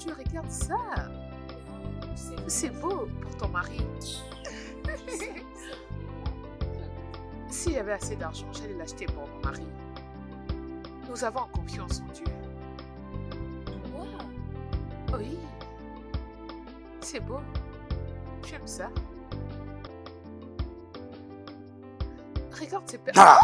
Dieu, regarde ça. C'est beau pour ton mari. S'il y avait assez d'argent, j'allais l'acheter pour mon mari. Nous avons confiance en Dieu. Wow. Oui. C'est beau. J'aime ça. Regarde ces perles. Ah!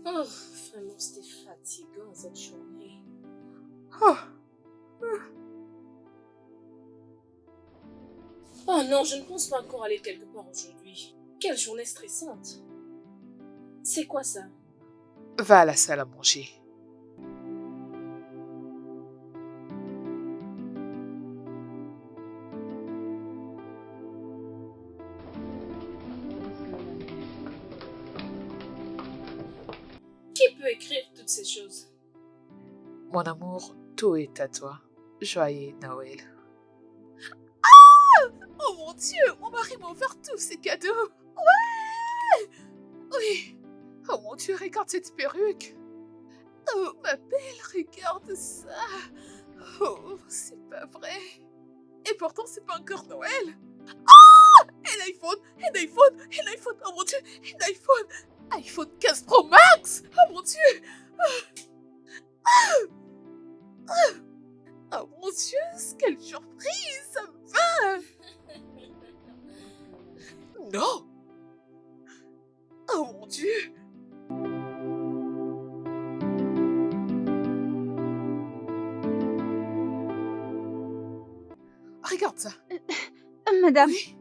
Oh, vraiment, c'était fatigant cette journée. Oh, Oh non, je ne pense pas encore aller quelque part aujourd'hui. Quelle journée stressante. C'est quoi ça? va à la salle à manger. Qui peut écrire toutes ces choses? Mon amour, tout est à toi. Joyeux Noël. Oh mon Dieu, mon mari m'a offert tous ces cadeaux. Ouais! Oui. Oh mon Dieu, regarde cette perruque. Oh, ma belle, regarde ça. Oh, c'est pas vrai. Et pourtant, c'est pas encore Noël. Ah! Un iPhone, un iPhone, un iPhone. Oh mon Dieu, un iPhone. iPhone 15 Pro Max. Oh mon Dieu. Oh mon Dieu, quelle surprise. Ça me va. Non. Oh mon Dieu. Regarde ça. Madame, Oui.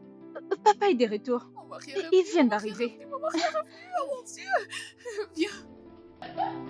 papa est de retour. Mon mari est revenu, Il vient mon mari est d'arriver. revenu, mon mari est revenu. Oh mon Dieu. Viens.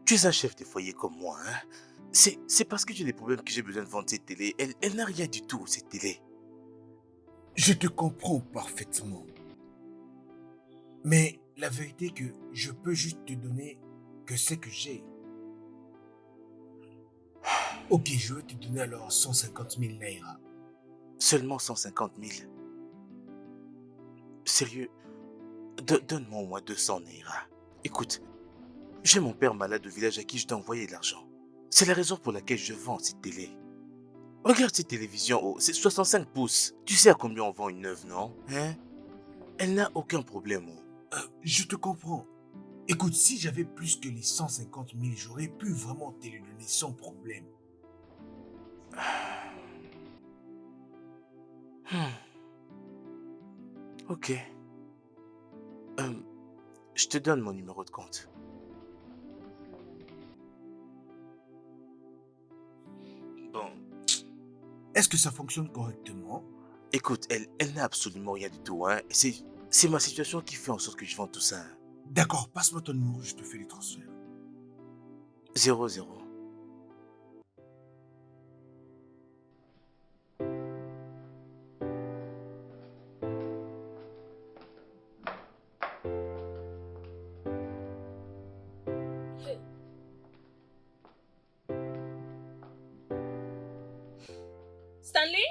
Tu es un chef de foyer comme moi, hein? C'est parce que j'ai des problèmes que j'ai besoin de vendre cette télé. Elle n'a rien du tout, cette télé. Je te comprends parfaitement. Mais la vérité est que je peux juste te donner que ce que j'ai. Ok, je vais te donner alors 150 000 naira. Seulement 150 000. Sérieux, donne-moi au moins 200 naira. Écoute, j'ai mon père malade au village à qui je dois envoyer de l'argent. C'est la raison pour laquelle je vends cette télé. Regarde cette télévision, oh, c'est 65 pouces. Tu sais à combien on vend une neuve, non? Hein? Elle n'a aucun problème, oh. Je te comprends. Écoute, si j'avais plus que les 150 000, j'aurais pu vraiment te les donner sans problème. Ok. Je te donne mon numéro de compte. Bon, Est-ce que ça fonctionne correctement? écoute, elle n'a absolument rien du tout, hein. C'est ma situation qui fait en sorte que je vends tout ça. D'accord, passe-moi ton numéro, je te fais les transferts. 00. Stanley?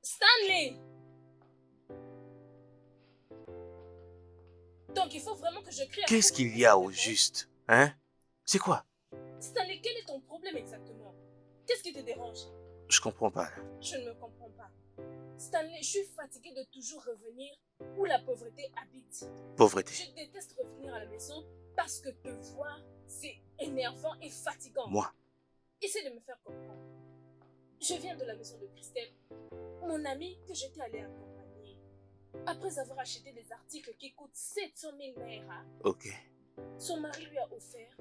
Stanley! Donc il faut vraiment que je crie à Qu'est-ce tout qu'il le y a monde au pour ça, juste? Hein? C'est quoi? Stanley, quel est ton problème exactement? Qu'est-ce qui te dérange? Je comprends pas. Je ne me comprends pas. Stanley, je suis fatiguée de toujours revenir où la pauvreté habite. Pauvreté. Je déteste revenir à la maison parce que te voir, c'est énervant et fatigant. Moi, Essaie de me faire comprendre. Je viens de la maison de Christelle, mon amie que j'étais allée accompagner. Après avoir acheté des articles qui coûtent 700 000 naira, Ok. son mari lui a offert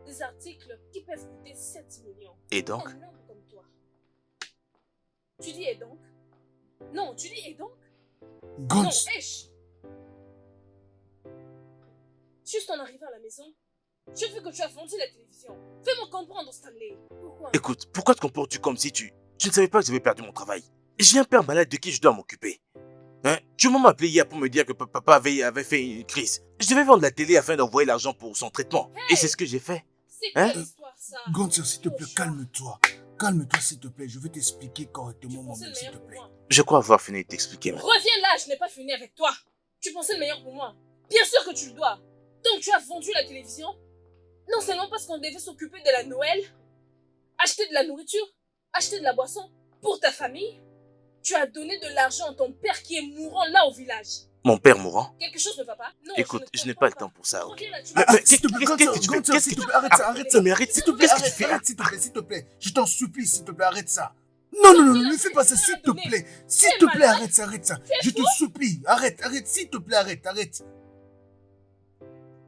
des articles qui peuvent coûter 7 millions. Et donc? Un homme comme toi. Tu dis et donc? Non, tu dis et donc? Non, Gantz, Esh! Juste en arrivant à la maison, j'ai vu que tu as vendu la télévision. Fais-moi comprendre, Stanley. Pourquoi? Écoute, pourquoi te comportes-tu comme si tu ne savais pas que j'avais perdu mon travail? J'ai un père malade de qui je dois m'occuper. Hein? Tu m'as appelé hier pour me dire que papa avait fait une crise. Je devais vendre la télé afin d'envoyer l'argent pour son traitement. Et c'est ce que j'ai fait. C'est Hein? quelle histoire, ça? Gantz, s'il te plaît, Oh, calme-toi. Calme-toi, s'il te plaît. Je vais t'expliquer Tu correctement pensais moi-même, le s'il meilleur te pour plaît. moi. Je crois avoir fini de t'expliquer. Mais... Reviens là, je n'ai pas fini avec toi. Tu pensais le meilleur pour moi. Bien sûr que tu le dois. Donc tu as vendu la télévision? Non seulement parce qu'on devait s'occuper de la Noël, acheter de la nourriture, acheter de la boisson pour ta famille. Tu as donné de l'argent à ton père qui est mourant là au village. Mon père mourant? Quelque chose ne va pas? Non, Écoute, je n'ai comprends pas le temps pour ça. Ok? Reviens là, tu Mais- vas- mais- S'il te plaît, qu'est-ce que tu fais? Gantz, Qu'est-ce s'il que te tu plaît, arrête ça, arrête ça. Mais arrête, S'il te plaît, qu'est-ce que tu arrête, fais? arrête, s'il te plaît, s'il te plaît. Je t'en supplie, s'il te plaît, arrête ça. Non, non, non, non, ne fais pas ça, s'il te plaît. S'il te plaît, arrête ça, arrête ça. Je te supplie, arrête, arrête, s'il te plaît, arrête, arrête.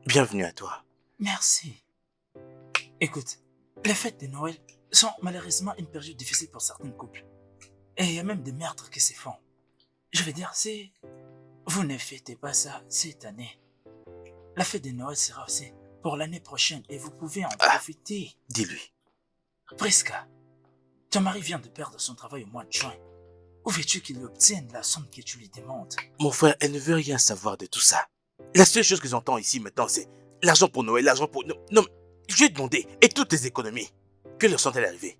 Bienvenue à toi. Merci. Écoute, les fêtes de Noël sont malheureusement une période difficile pour certains couples. Et il y a même des meurtres qui se font. Je veux dire, si vous ne fêtez pas ça cette année, la fête de Noël sera aussi pour l'année prochaine et vous pouvez en profiter. Dis-lui. Prisca, ton mari vient de perdre son travail au mois de juin. Où veux-tu qu'il obtienne la somme que tu lui demandes? Mon frère, elle ne veut rien savoir de tout ça. La seule chose que j'entends ici maintenant, c'est l'argent pour Noël, l'argent pour... Non, non, mais je lui ai demandé, et toutes tes économies, que leur sont-elles arrivées?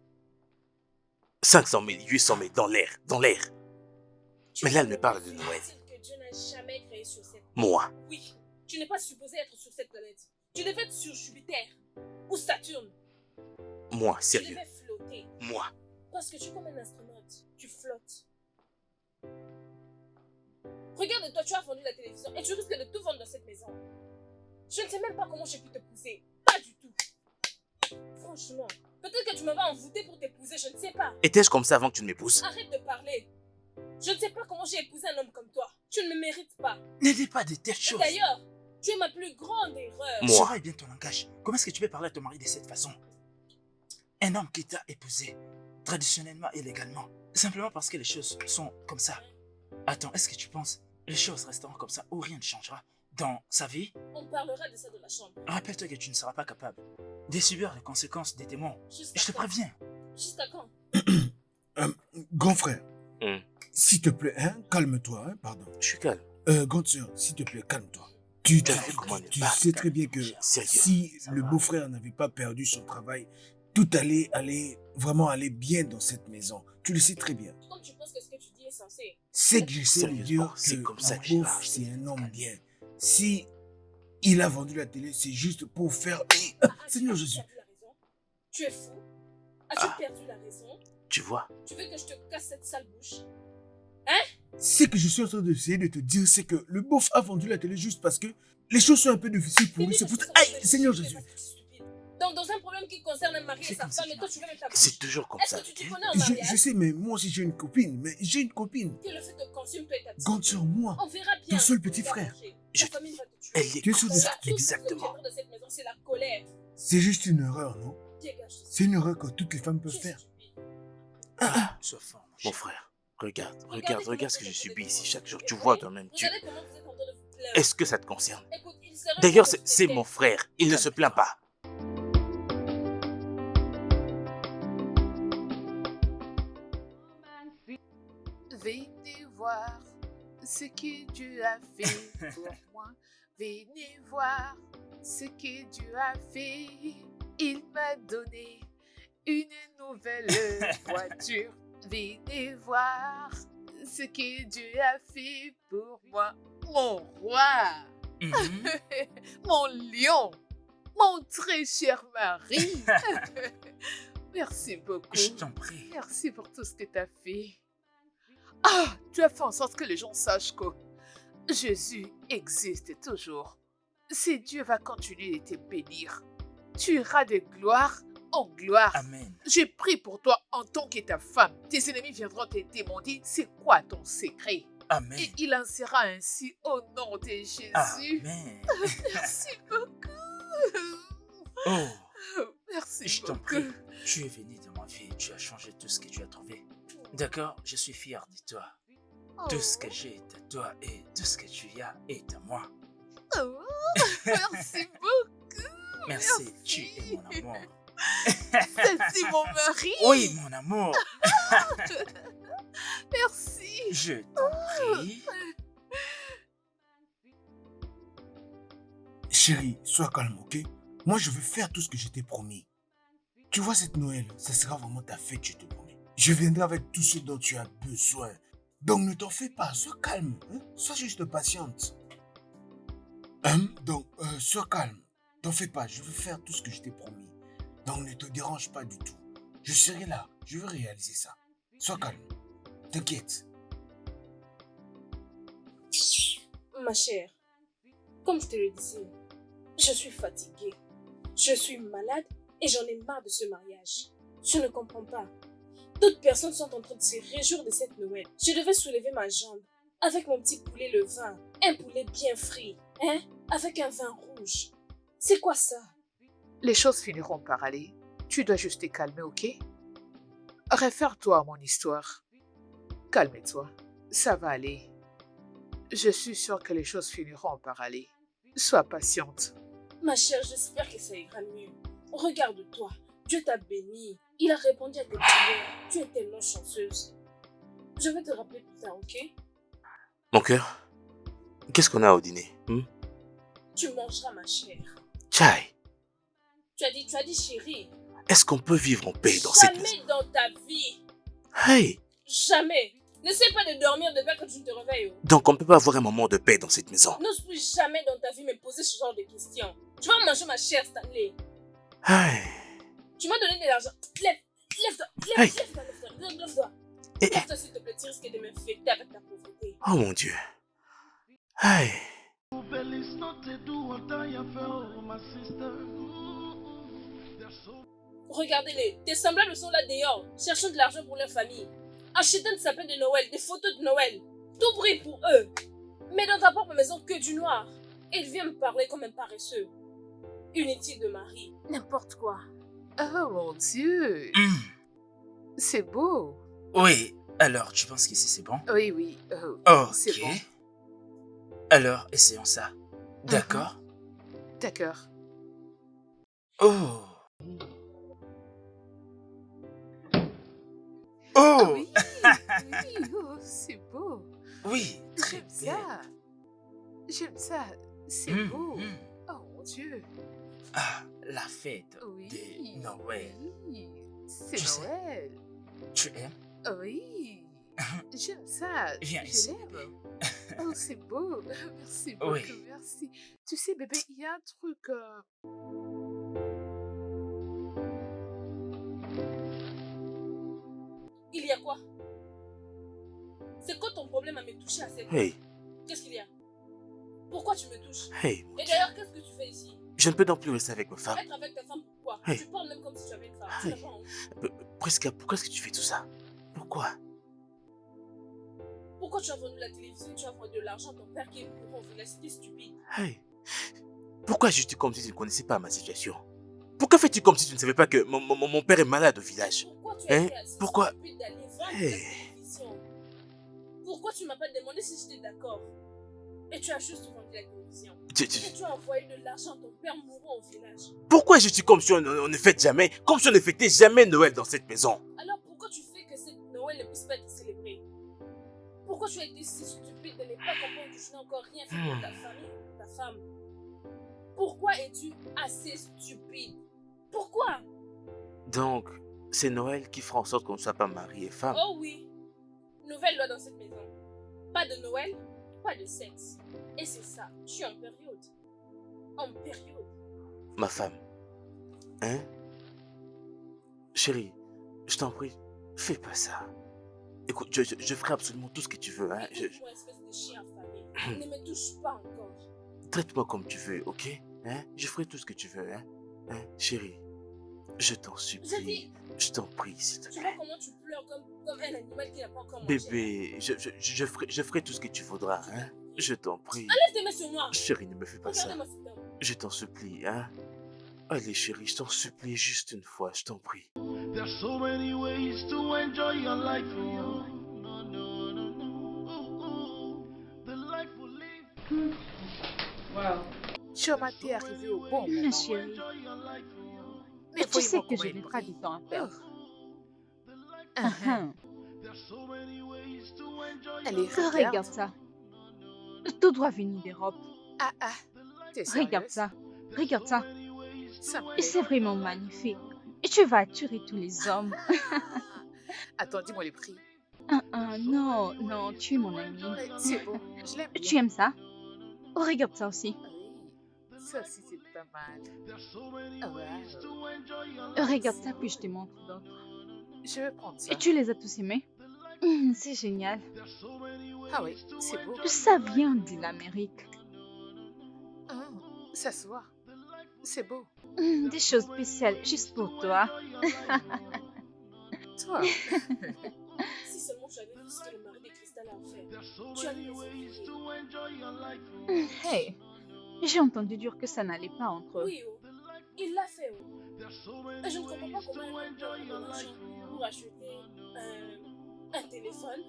500 000, 800 000, dans l'air, dans l'air. Tu Mais là, es elle me parle de Noël. que Dieu n'a jamais créé sur cette Moi, Oui, tu n'es pas supposé être sur cette planète. Tu devais être sur Jupiter ou Saturne. moi, Tu sérieux, devais flotter. moi. Parce que tu es comme un astronaute. Tu flottes. Regarde-toi, tu as vendu la télévision et tu risques de tout vendre dans cette maison. Je ne sais même pas comment j'ai pu t'épouser. Pas du tout. Franchement, peut-être que tu m'avais envoûté pour t'épouser, je ne sais pas. Étais-je comme ça avant que tu ne m'épouses? Arrête de parler. Je ne sais pas comment j'ai épousé un homme comme toi. Tu ne me mérites pas. Ne dis pas de telles Et choses. d'ailleurs, tu es ma plus grande erreur. Moi. Surveille bien ton langage. Comment est-ce que tu peux parler à ton mari de cette façon? Un homme qui t'a épousé, traditionnellement et légalement, simplement parce que les choses sont comme ça. Attends, est-ce que tu penses les choses resteront comme ça ou rien ne changera dans sa vie? On parlera de ça dans la chambre. Rappelle-toi que tu ne seras pas capable de subir les conséquences de tes mots. Juste Je te à quand préviens. Juste à quand Grand frère, Hmm. s'il te plaît, hein, calme-toi, hein, pardon. Je suis calme. Grande sœur, s'il te plaît, calme-toi. Tu, T'as vu comment elle tu parle? sais très bien que Sérieux. si Ça le va. beau-frère n'avait pas perdu son travail, tout allait vraiment aller bien dans cette maison. Tu le sais très bien. Comme tu penses que ce que tu dis est censé. C'est que j'essaie de Sérieusement, dire c'est que comme ça mon que je beau, parle. c'est un homme bien. Si il a vendu la télé, c'est juste pour faire... Seigneur As-tu Jésus. perdu la raison? Tu es fou? As-tu Ah. perdu la raison? Tu vois? Tu veux que je te casse cette sale bouche? Ce que je suis en train d'essayer de te dire, c'est que le beauf a vendu la télé juste parce que les choses sont un peu difficiles pour lui. C'est pour ça... Aïe, Seigneur Jésus. Donc, dans un problème qui concerne un mari et C'est sa comme ça femme, et toi, tu veux mettre ta C'est bouche. toujours comme Est-ce ça, que tu ok? te connais en Je mariage? sais, mais moi aussi j'ai une copine. Mais j'ai une copine. Que le fait te consume, toi et ta petite. Grande sur moi. On verra bien. Ton seul petit Tu vas frère. manger. Je- Ta famille va te tuer. Elle est Tu es comme sûr de ça, ça? exactement. De cette maison, c'est la colère. C'est juste une erreur, non? Dégage. C'est une erreur que toutes les femmes peuvent Tu es faire. stupide. Sois fort, mon Mon cher. frère, regarde, Regardez regarde ce que comment je vous subis êtes ici en chaque train jour. de Tu vous vois plaindre. toi-même. Regardez comment vous êtes en train de vous plaindre. Est-ce que ça te concerne? Écoute, il serait D'ailleurs, temps de c'est vous mon taire. frère. Il ne se plaint pas. Venez voir ce que Dieu a fait pour moi. Venez voir ce que Dieu a fait. Il m'a donné une nouvelle voiture. Venez voir ce que Dieu a fait pour moi. Mon roi, Mhm. mon lion, mon très cher mari. Merci beaucoup. Je t'en prie. Merci pour tout ce que tu as fait. Ah, tu as fait en sorte que les gens sachent que Jésus existe toujours. Si Dieu va continuer de te bénir, tu iras de gloire en gloire. Amen. Je prie pour toi en tant que ta femme. Tes ennemis viendront te demander c'est quoi ton secret. Amen. Et il en sera ainsi au nom de Jésus. Amen. Merci beaucoup. Oh, Merci je t'en beaucoup. prie. Tu es venu dans ma vie et tu as changé tout ce que tu as trouvé. D'accord, je suis fier de toi. Tout ce que j'ai est à toi et tout ce que tu as est à moi. Oh, merci beaucoup. Merci, tu es mon amour. C'est mon mari. Oui, mon amour. Merci. Je t'en prie. Chérie, sois calme, ok? Moi, je veux faire tout ce que je t'ai promis. Tu vois, cette Noël, ça sera vraiment ta fête, je te promets. Je viendrai avec tout ce dont tu as besoin. Donc, ne t'en fais pas, sois calme. Hein? Sois juste patiente. Donc, sois calme. T'en fais pas, je veux faire tout ce que je t'ai promis. Donc, ne te dérange pas du tout. Je serai là, je veux réaliser ça. Sois calme. T'inquiète. Ma chère, comme je te le disais, je suis fatiguée. Je suis malade et j'en ai marre de ce mariage. Je ne comprends pas. D'autres personnes sont en train de se réjouir de cette Noël. Je devais soulever ma jambe avec mon petit poulet le vin. Un poulet bien frit, hein, avec un vin rouge. C'est quoi ça? Les choses finiront par aller. Tu dois juste te calmer, ok? Réfère-toi à mon histoire. Calme-toi. Ça va aller. Je suis sûre que les choses finiront par aller. Sois patiente. Ma chère, j'espère que ça ira mieux. Regarde-toi, Dieu t'a béni. Il a répondu à tes prières. Tu es tellement chanceuse. Je vais te rappeler plus tard, ok? Mon cœur, qu'est-ce qu'on a au dîner? Tu mangeras, ma chère. Chai, Tu as dit chérie. est-ce qu'on peut vivre en paix dans cette maison? Jamais dans ta vie. Hey, Jamais. N'essaie pas de dormir de peur que tu ne te réveilles. donc on peut pas avoir un moment de paix dans cette maison. N'ose plus jamais dans ta vie me poser ce genre de questions. Tu vas manger, ma chère Stanley. Hey, Tu m'as donné de l'argent. Lève-toi, Hey. lève-toi. Eh, Lève-toi s'il te plaît, tu risques de m'infecter avec ta pauvreté. oh mon Dieu. Hey, Regardez-les, tes semblables sont là dehors, cherchant de l'argent pour leur famille. Achetant des sapins de Noël, des photos de Noël. Tout brille pour eux. Mais dans ta propre maison, que du noir. Et il vient me parler comme un paresseux. Inutile de mari. N'importe quoi. Oh mon Dieu. C'est beau. Oui, alors tu penses qu'ici c'est bon? Oui, oui. Ok. C'est bon. Alors, essayons ça. D'accord? D'accord. Oh. Ah Oh. oui, oui, oh, c'est beau. Oui, très J'aime bien. ça. J'aime ça. C'est Mm, beau. mm. Oh mon Dieu. Ah, la fête Oui. de Noël. Oui. C'est Tu sais. Noël. Tu aimes? Oui. J'aime ça. Viens Je ici, l'aime. Oh, c'est beau. Merci beaucoup. Oui. Merci. Tu sais, bébé, il y a un truc. Il y a quoi? C'est quoi ton problème à me toucher à cette... hey, Qu'est-ce qu'il y a? Pourquoi tu me touches? hey, mon Et Dieu. d'ailleurs, qu'est-ce que tu fais ici? Je ne peux donc plus rester avec ma femme. Être avec ta femme, pourquoi? Hey. Tu parles même comme si tu avais une femme. Tu Hey. n'as pas honte. Presque, pourquoi est-ce que tu fais tout ça? Pourquoi? Pourquoi tu as vendu la télévision et tu as vendu de l'argent à ton père qui est mourant au village? C'était stupide. Hey, pourquoi agis-tu comme si tu ne connaissais pas ma situation? Pourquoi fais-tu comme si tu ne savais pas que mon père est malade au village? Pourquoi tu as Hein? été assez Pourquoi? stupide d'aller vendre Hey. la télévision? Pourquoi tu m'as pas demandé si j'étais d'accord? Et tu as juste vendu la télévision. Et tu as envoyé de l'argent à ton père mourant au village. Pourquoi agis-tu comme si on ne fête jamais, comme si on ne fêtait jamais Noël dans cette maison? Alors pourquoi tu fais que cette Noël ne puisse pas être célébrée? Pourquoi tu as été si stupide de ne pas comprendre que je n'ai encore rien fait pour ta famille, pour ta femme? Pourquoi es-tu assez stupide? Pourquoi? Donc, c'est Noël qui fera en sorte qu'on ne soit pas mari et femme. Oh oui, nouvelle loi dans cette maison. Pas de Noël, pas de sexe. Et c'est ça, je suis en période. En période. Ma femme. Hein? Chérie, je t'en prie, fais pas ça. Écoute, je ferai absolument tout ce que tu veux. Hein? Écoute-moi, espèce de chien affamé. Ne me touche pas encore. Traite-moi comme tu veux, ok? Hein? Je ferai tout ce que tu veux. Hein? Chérie, Je t'en J'ai dit, supplie. Je t'en prie, s'il te tu vois plaît. comment tu pleures comme un animal qui n'a pas encore mangé. Bébé, je ferai tout ce que tu voudras, hein. Je t'en prie. Lève tes mains sur moi. Chérie, ne me fais pas ça. Regardez-moi cet homme. Je t'en supplie, hein. Allez, chérie, je t'en supplie juste une fois, je t'en prie. There's so many ways to enjoy your life. Oh. No, no, no, no. The life we live. Chioma, t'es arrivé au bon moment. Ma chérie, Enjoy your life. Mais tu sais voyez-moi que comment je il n'ai pas brille. du temps à perdre. Ah, ah. There's so many ways to enjoy Allez, your life. Regarde ça. Tout doit venir d'Europe. Ah, ah. T'es Regarde sérieuse? ça. Regarde ça. Ça me Et plaît. c'est vraiment magnifique. Et tu vas attirer tous les hommes. Attends, dis-moi les prix. Non, non, tu es mon ami. Ouais, c'est beau. Je l'aime bien. Tu aimes ça? Oh, regarde ça aussi. Oui, ça aussi, c'est pas mal. Ah, wow. Regarde ça, puis je te montre d'autres. Je vais prendre ça. Et tu les as tous aimés? C'est génial. Ah oui, c'est beau. Ça vient de l'Amérique. Ça se voit. C'est beau. Des choses spéciales juste pour toi. Toi, Si seulement tu avais vu ce que le mari de Cristal a fait. Tu allais les envier. Hey, j'ai entendu dire que ça n'allait pas entre eux. Oui, oh. Il l'a fait, oh. Et je ne comprends pas comment il a pris de l'argent pour acheter un téléphone,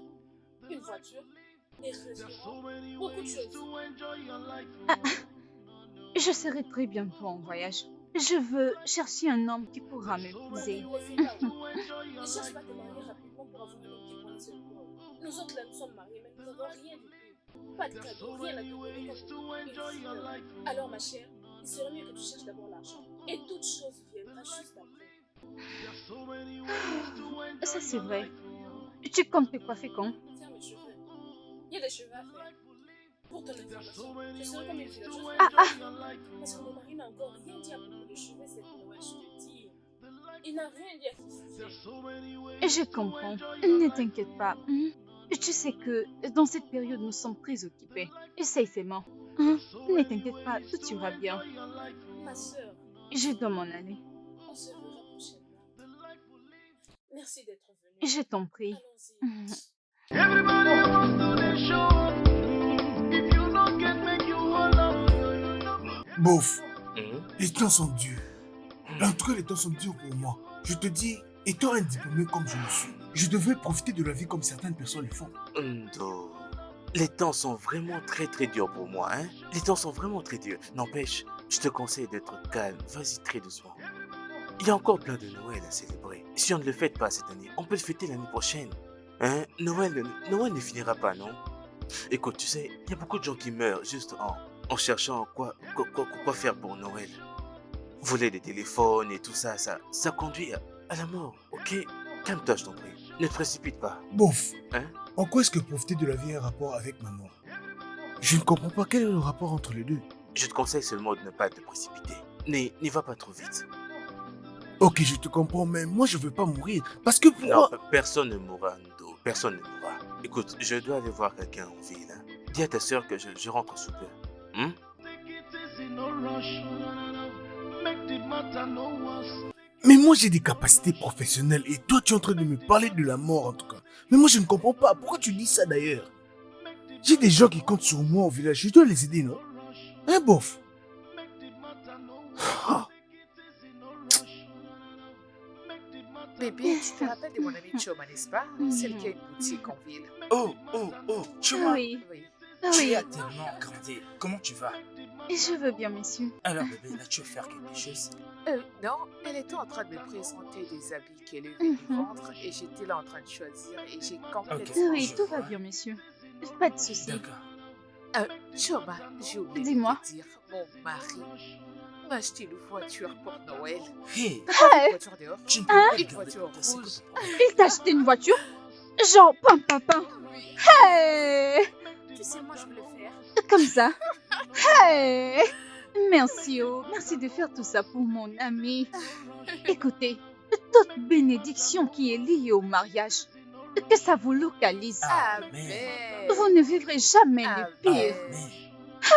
une voiture, des restaurants, beaucoup de choses. Je serai très bientôt en voyage. Je veux chercher un homme qui pourra m'épouser. Ne fais pas, oh. Ne cherche pas à te marier rapidement pour avoir un homme qui prend seul pour eux. Nous autres là, nous sommes mariés, mais nous n'avons rien du tout. Pas de cadeau, rien à te donner comme une fille. Alors ma chère, il serait mieux que tu cherches d'abord l'argent. Et toute chose viendra juste après. Ça c'est vrai. Tu comptes te coiffer quand? Faire mes cheveux. Il y a des cheveux à faire. Pour ton information, je serai comme une philosophe. Parce que mon mari n'a encore rien dit à propos des cheveux cette Noël, je te dis. Il n'a rien dit à ce sujet. Je comprends. Ne t'inquiète pas. Tu sais que dans cette période, nous sommes très occupés. Essaye seulement. Ne t'inquiète pas, tout ira bien. Ma sœur, Je dois m'en aller. on se verra prochainement. Merci d'être venue. Je t'en prie. Allons-y. Everybody wants to they show up. If you don't get make you hold up. Bof, Hum? les temps sont durs. En tout cas, les temps sont durs pour moi. Je te dis, étant un diplômé comme je le suis, je devrais profiter de la vie comme certaines personnes le font. Ndo. Les temps sont vraiment très très durs pour moi, hein. Les temps sont vraiment très durs. N'empêche, je te conseille d'être calme. Vas-y très doucement. Il y a encore plein de Noël à célébrer. Si on ne le fête pas cette année, on peut le fêter l'année prochaine. Hein? Noël ne finira pas, non? Écoute, tu sais, il y a beaucoup de gens qui meurent juste en cherchant quoi faire pour Noël. Voler des téléphones et tout ça, ça conduit à la mort, ok? Calme-toi, je t'en prie. Ne te précipite pas. Bof, Hein? en quoi est-ce que profiter de la vie a un rapport avec ma mort? Je ne comprends pas quel est le rapport entre les deux. Je te conseille seulement de ne pas te précipiter. N'y va pas trop vite. Ok, je te comprends, mais moi je veux pas mourir. Parce que pour Non, moi... personne ne mourra, Ndo. Personne ne mourra. Écoute, je dois aller voir quelqu'un en ville. Hein. Dis à ta soeur que je rentre sous peu. Hein? Take it easy, no rush. Make the matter no worse. Mais moi j'ai des capacités professionnelles et toi tu es en train de me parler de la mort en tout cas. Mais moi je ne comprends pas. Pourquoi tu dis ça d'ailleurs? J'ai des gens qui comptent sur moi au village. Je dois les aider, non? Hein, bof? Ah. bébé, tu te rappelles de mon amie Choma, n'est-ce pas? Celle qui a une boutique en ville. Oh, tu vois, Oui, Oui. tu oui. as tellement grandi. Comment tu vas? Je veux bien, monsieur. Alors bébé, là tu veux faire quelque chose? Non, elle était en train de me présenter des habits qu'elle venait de vendre et j'étais là en train de choisir et j'ai complètement... Oui, je tout va vois. bien, monsieur. Pas de souci. D'accord. Choma, j'ai oublié Dis-moi. de te dire, mon mari m'a acheté une voiture pour Noël. Hey, T'as pas vu une voiture dehors? tu ne peux pas Une garder voiture pour ça, rouge. comprends? Il t'a acheté une voiture? Genre, pam, pam, pam. Oui. Hey! Tu sais, moi, je veux le faire. Comme ça. Hey! Merci, oh. Merci de faire tout ça pour mon ami. Écoutez, toute bénédiction qui est liée au mariage, que ça vous localise. Amen. Vous ne vivrez jamais le pire. Mais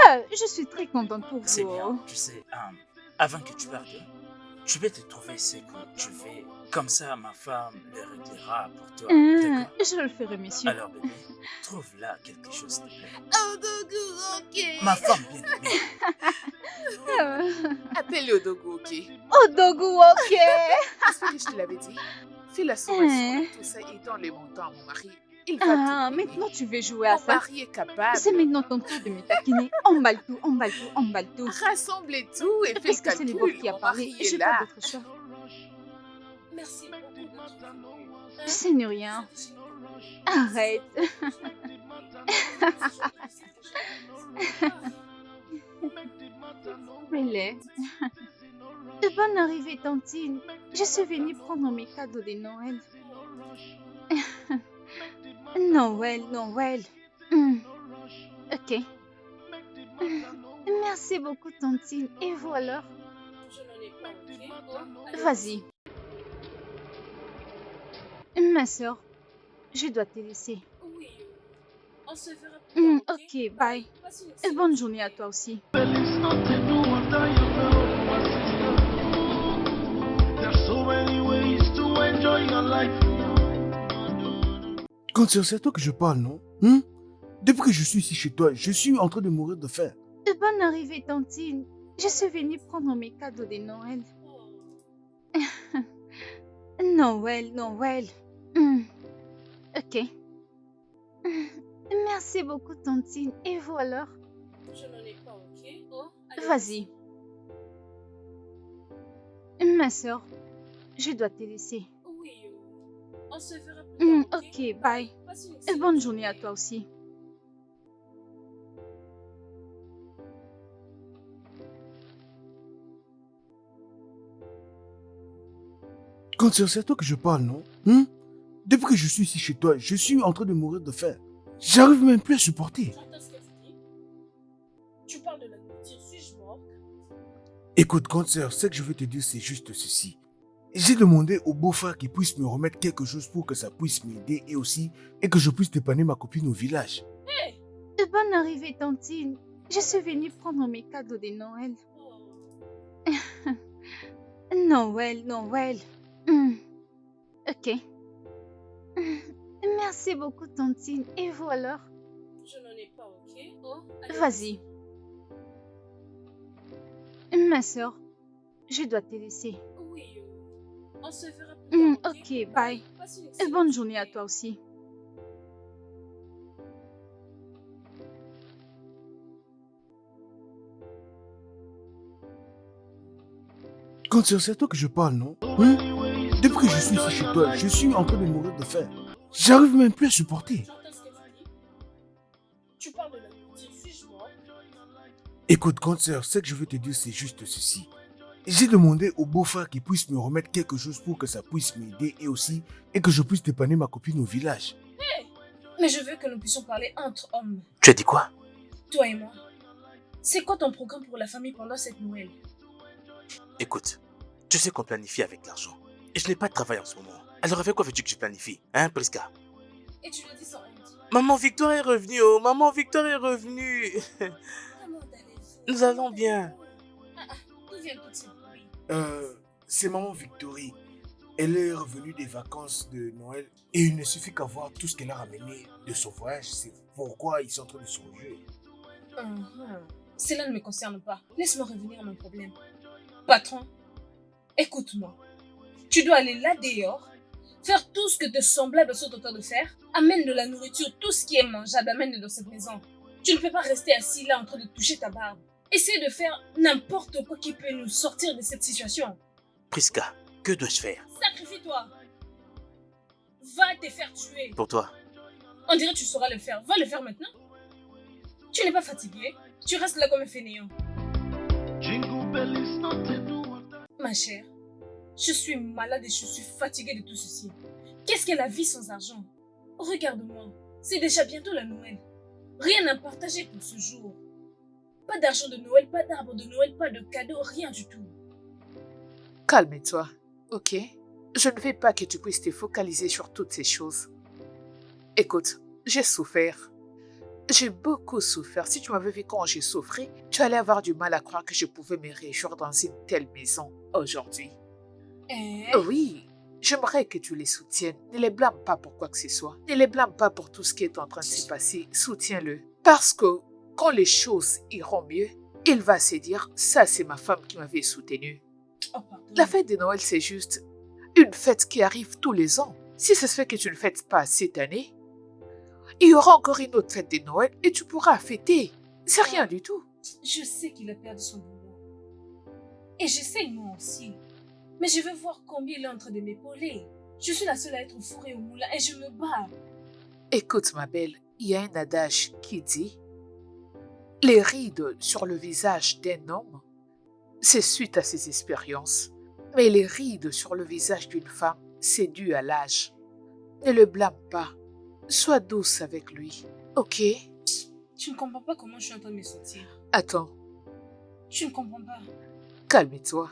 Ah, je suis très contente pour c'est vous. bien, tu sais, avant que tu partes, Je vais te trouver ce que tu veux. Comme ça, ma femme le réglera pour toi. D'accord? Je le ferai, monsieur. Alors, bébé, trouve là quelque chose, s'il te plaît. Odogu, ok. Ma femme bien-aimée. Appelle Odogu, ok. Odogu, ok. Est-ce que je te l'avais dit? Fais la sommation de tout ça et donne les montants à mon mari. Il va Ah, tout payer. maintenant tu veux jouer à Mon ça. mari est capable. C'est maintenant ton tour de me taquiner. Emballe tout, emballe tout, emballe tout. Rassemblez tout et fais le Est-ce que c'est le beau calcul. qui a Mon parlé? mari J'ai est pas là. d'autre choix. Merci beaucoup d'être venu. Ce n'est rien. Arrête. Relais. De bonne arrivée, tantine. Je suis venue prendre mes cadeaux de Noël. Noël, Noël. Ok. Merci beaucoup, tantine. Et vous alors? Je n'en ai pas, ok? Oh, allez. Vas-y. Ma soeur, je dois te laisser. Oui, on se verra plus tard, Ok, bye. Passe une Et excellente bonne journée à toi aussi. Feliz no te do what I felt, my sister. There's so many ways to enjoy your life. Concert, c'est à toi que je parle, non? Depuis que je suis ici chez toi, je suis en train de mourir de faim. De bonne arrivée, tantine. Je suis venue prendre mes cadeaux de Noël. Noël, Noël. Ok. Merci beaucoup, tantine. Et vous alors? Je n'en ai pas, ok? Oh, allez. Vas-y. Ma soeur, je dois te laisser. Oui, on se verra plus tard, Ok, bye. Passe une Et excellente bonne journée à toi aussi. Concert, c'est à toi que je parle, non? Depuis que je suis ici chez toi, je suis en train de mourir de faim. J'arrive même plus à supporter. J'entends ce que tu dis. Tu parles de la nourriture, suis-je morte? Écoute, concert, ce que je veux te dire, c'est juste ceci. J'ai demandé au beau-frère qu'il puisse me remettre quelque chose pour que ça puisse m'aider et que je puisse dépanner ma copine au village. De bonne arrivée, tantine. Je suis venue prendre mes cadeaux de Noël. Oh, Noël, Noël. Ok. Merci beaucoup, tantine. Et vous alors? je n'en ai pas, ok? Oh, allez. Vas-y. Ma soeur, je dois te laisser. Oui, on se verra plus tard, Ok, bye. Passe une Et excellente bonne journée à toi aussi. Concert, c'est à toi que je parle, non? Depuis que je suis ici chez toi, je suis en train de mourir de faim. J'arrive même plus à supporter. J'entends ce que tu dis. Tu parles de la nourriture, suis-je morte? Écoute, concert, ce que je veux te dire, c'est juste ceci. J'ai demandé au beau-frère qu'il puisse me remettre quelque chose pour que ça puisse m'aider et que je puisse dépanner ma copine au village. Mais je veux que nous puissions parler entre hommes, Tu as dit quoi? toi et moi. C'est quoi ton programme pour la famille pendant cette Noël? Écoute, tu sais qu'on planifie avec l'argent. Et je n'ai pas de travail en ce moment. Alors avec quoi veux-tu que je planifie, hein, Priska? Et tu le dis sans honte. Maman Victoire est revenue, oh, maman Victoire est revenue. Comment allez-vous? Nous allons bien. D'où vient tout ce bruit? C'est maman Victorie. Elle est revenue des vacances de Noël et il ne suffit qu'à voir tout ce qu'elle a ramené de son voyage. C'est pourquoi ils sont en train de se réjouir. Cela ne me concerne pas. Laisse-moi revenir à mon problème. Patron, écoute-moi. Tu dois aller là dehors, faire tout ce que tes semblables sont en train de faire. Amène de la nourriture, tout ce qui est mangeable, amène-le dans cette maison. Tu ne peux pas rester assis là en train de toucher ta barbe. Essaie de faire n'importe quoi qui peut nous sortir de cette situation. Priska, que dois-je faire? Sacrifie-toi. Va te faire tuer. Pour toi? On dirait que tu sauras le faire. Va le faire maintenant. Tu n'es pas fatigué. Tu restes là comme un fainéant. Jingle bells no te do what I Ma chère, je suis malade et je suis fatiguée de tout ceci. Qu'est-ce qu'est la vie sans argent? Regarde-moi, c'est déjà bientôt la Noël. Rien à partager pour ce jour. Pas d'argent de Noël, pas d'arbre de Noël, pas de cadeaux, rien du tout. Calme-toi, ok? Je ne veux pas que tu puisses te focaliser sur toutes ces choses. Écoute, j'ai souffert. J'ai beaucoup souffert. Si tu m'avais vu quand j'ai souffert, tu allais avoir du mal à croire que je pouvais me réjouir dans une telle maison aujourd'hui. Oui, j'aimerais que tu les soutiennes. Ne les blâme pas pour quoi que ce soit. Ne les blâme pas pour tout ce qui est en train de se passer. Soutiens-le. Parce que quand les choses iront mieux, il va se dire, ça c'est ma femme qui m'avait soutenu. Oh, pardon. La fête de Noël, c'est juste une fête qui arrive tous les ans. Si ça se fait que tu ne fêtes pas cette année, il y aura encore une autre fête de Noël et tu pourras fêter. C'est rien du tout. Je sais qu'il a perdu son boulot. Et j'essaie moi aussi. Mais je veux voir combien il est en train de m'épauler. Je suis la seule à être fourrée au moulin et je me bats. Écoute, ma belle, il y a un adage qui dit « Les rides sur le visage d'un homme, c'est suite à ses expériences. Mais les rides sur le visage d'une femme, c'est dû à l'âge. Ne le blâme pas. Sois douce avec lui, ok? Tu ne comprends pas comment je suis en train de me sentir. Attends, Tu ne comprends pas. calme-toi.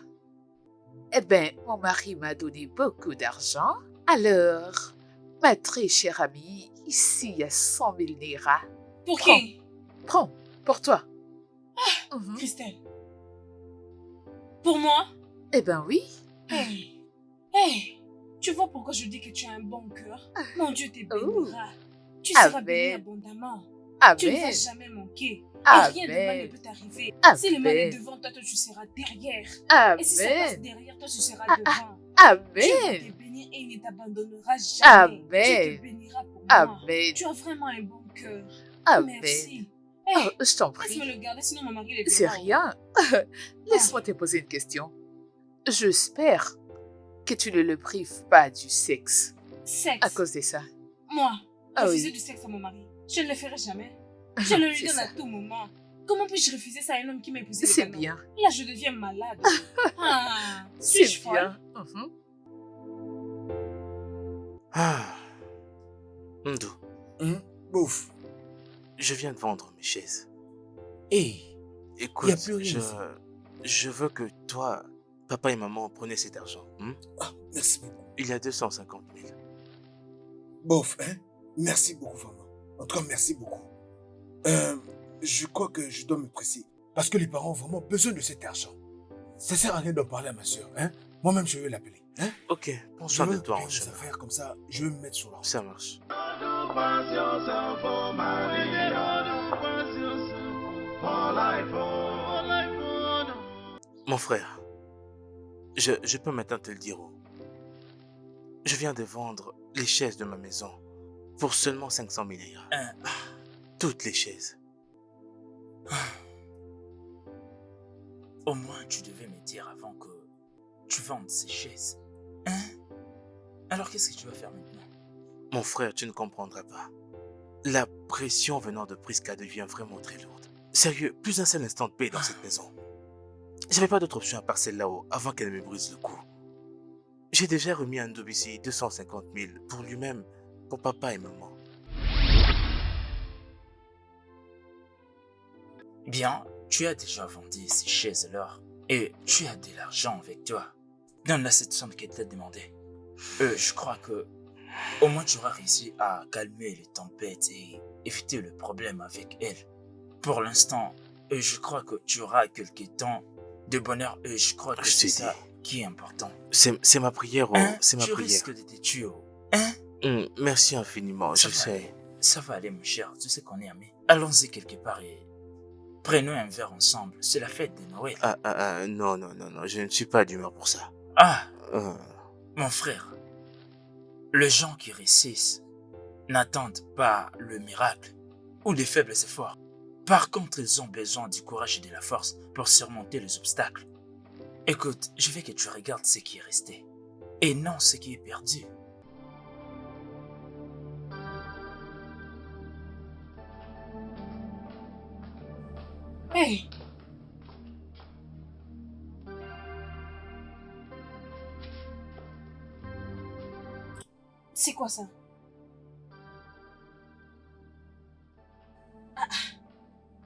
Eh bien, mon mari m'a donné beaucoup d'argent. Alors, ma très chère amie, ici il y a 100 000 Naira. Pour Prends. qui? Prends, pour toi. Mhm. Christelle. Pour moi? Eh ben oui. Hey. Hey. Tu vois pourquoi je dis que tu as un bon cœur? Mon Dieu te bénira. Tu seras béni Amen. abondamment. Amen. Tu ne vas jamais manquer. Et rien de mal ne Amen. peut t'arriver. Amen. Si le mal est devant toi, toi tu seras derrière. Et si ça passe Amen. derrière toi, tu seras devant. Dieu va te Amen. bénir et il ne t'abandonnera jamais. Dieu Amen. te bénira pour moi. Amen. Tu as vraiment un bon cœur. Amen. Merci. Oh, Hey, je t'en laisse-moi prie. le garder, sinon mon mari le C'est verra. rien. Laisse-moi te poser une question. J'espère que tu ne le prives pas du sexe à Sexe. cause de ça. Moi, Ah refuser oui. du sexe à mon mari. Je ne le ferai jamais. Je le lui C'est donne ça. à tout moment. Comment puis-je refuser ça à un homme qui m'a épousé C'est légalement? bien. Là, je deviens malade. Ah, C'est suis-je folle? bien. Mhm. Ah. Ndo, Bouf. je viens de vendre mes chaises. Hey, Écoute, Y a plus rien ici. je veux que toi, papa et maman prennent cet argent. merci beaucoup. Il y a 250 000. Bof, hein? Merci beaucoup, vraiment. En tout cas, merci beaucoup. Je crois que je dois me presser. Parce que les parents ont vraiment besoin de cet argent. Ça sert à rien d'en parler à ma soeur, hein? Moi-même, je vais l'appeler, hein? Ok, prends Je soin veux de toi en payer mes chemin. affaires comme ça, je vais me mettre sur la route. Ça marche. Mon frère, je peux maintenant te le dire. Je viens de vendre les chaises de ma maison pour seulement 500 000 Naira. Toutes les chaises. Au moins, tu devais me dire avant que tu vendes ces chaises. Hein? Alors, qu'est-ce que tu vas faire maintenant? Mon frère, tu ne comprendras pas. La pression venant de Prisca devient vraiment très lourde. Sérieux, plus un seul instant de paix dans cette maison. J'avais pas d'autre option à part celle là-haut avant qu'elle me brise le cou. J'ai déjà remis à Ndobisi 250 000 pour lui-même, pour papa et maman. Bien, tu as déjà vendu ces chaises-là et tu as de l'argent avec toi. Donne-la cette somme qu'elle t'a demandé. Je crois que au moins tu auras réussi à calmer les tempêtes et éviter le problème avec elle. Pour l'instant, je crois que tu auras quelques temps de bonheur et je crois que Je c'est t'ai ça dit. qui est important. C'est ma prière, Hein? c'est ma Tu prière. risques de te tuer. Hein? Merci infiniment, Ça je va sais. aller. Ça va aller, mon cher. Tu sais qu'on est amis. Allons-y quelque part et prenons un verre ensemble. C'est la fête de Noël. Non, je ne suis pas d'humeur pour ça. Ah, Euh, mon frère, les gens qui réussissent n'attendent pas le miracle ou les faibles efforts. Par contre, ils ont besoin du courage et de la force pour surmonter les obstacles. Écoute, je veux que tu regardes ce qui est resté et non ce qui est perdu. Hey! C'est quoi ça?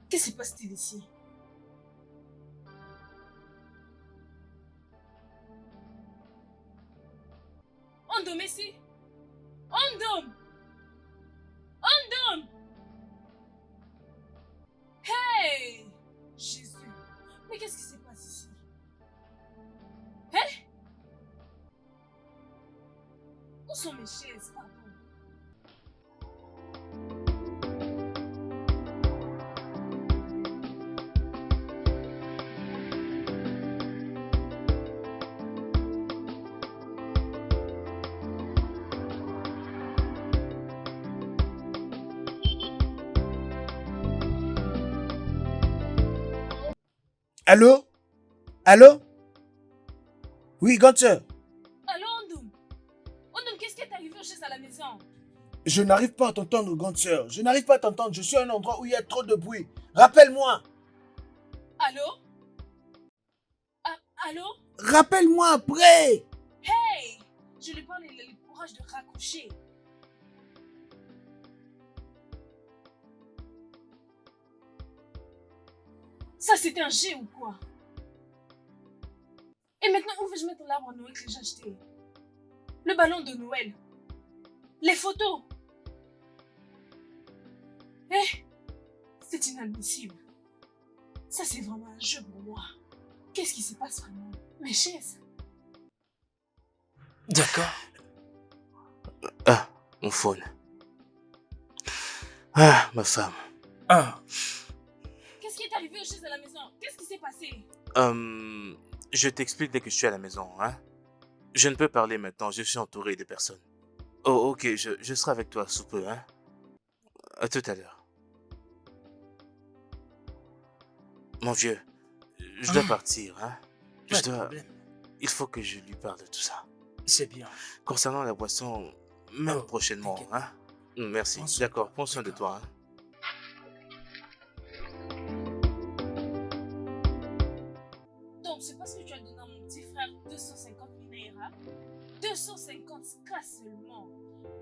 Qu'est-ce qui se passe-t-il ici? Ondom ici? Ondom! Ondom! sont mes chaises, pardon. Allô? Allô? Oui, Gunther. Allô, Ondoum? Ondoum, qu'est-ce qui est arrivé aux chaises à la maison? Je n'arrive pas à t'entendre, Gunther. Je n'arrive pas à t'entendre. Je suis à un endroit où il y a trop de bruit. Rappelle-moi. Allô? Ah, allô? Rappelle-moi après. Hey! Je lui parle, il a le courage de raccrocher. Ça, c'était un jet ou quoi? Et maintenant, où vais-je mettre l'arbre à Noël que j'ai acheté? Le ballon de Noël? Les photos? Eh? C'est inadmissible. Ça, c'est vraiment un jeu pour moi. Qu'est-ce qui se passe vraiment? Mes chaises? D'accord. Ah, mon phone. Ah, ma femme. Ah, Qu'est-ce qui est arrivé aux chaises à la maison? Qu'est-ce qui s'est passé? Je t'explique dès que je suis à la maison, hein. Je ne peux parler maintenant, je suis entouré de personnes. Oh, ok, je serai avec toi sous peu, hein. À tout à l'heure. Mon vieux, je dois partir, hein. pas de problème. Il faut que je lui parle de tout ça. C'est bien. Concernant la boisson, même Oh, prochainement, t'inquiète. hein. Merci, Prends soin. d'accord, prends soin de toi, hein. Donc, c'est parce que tu as donné à mon petit frère 250 000 naira? 250 cas seulement.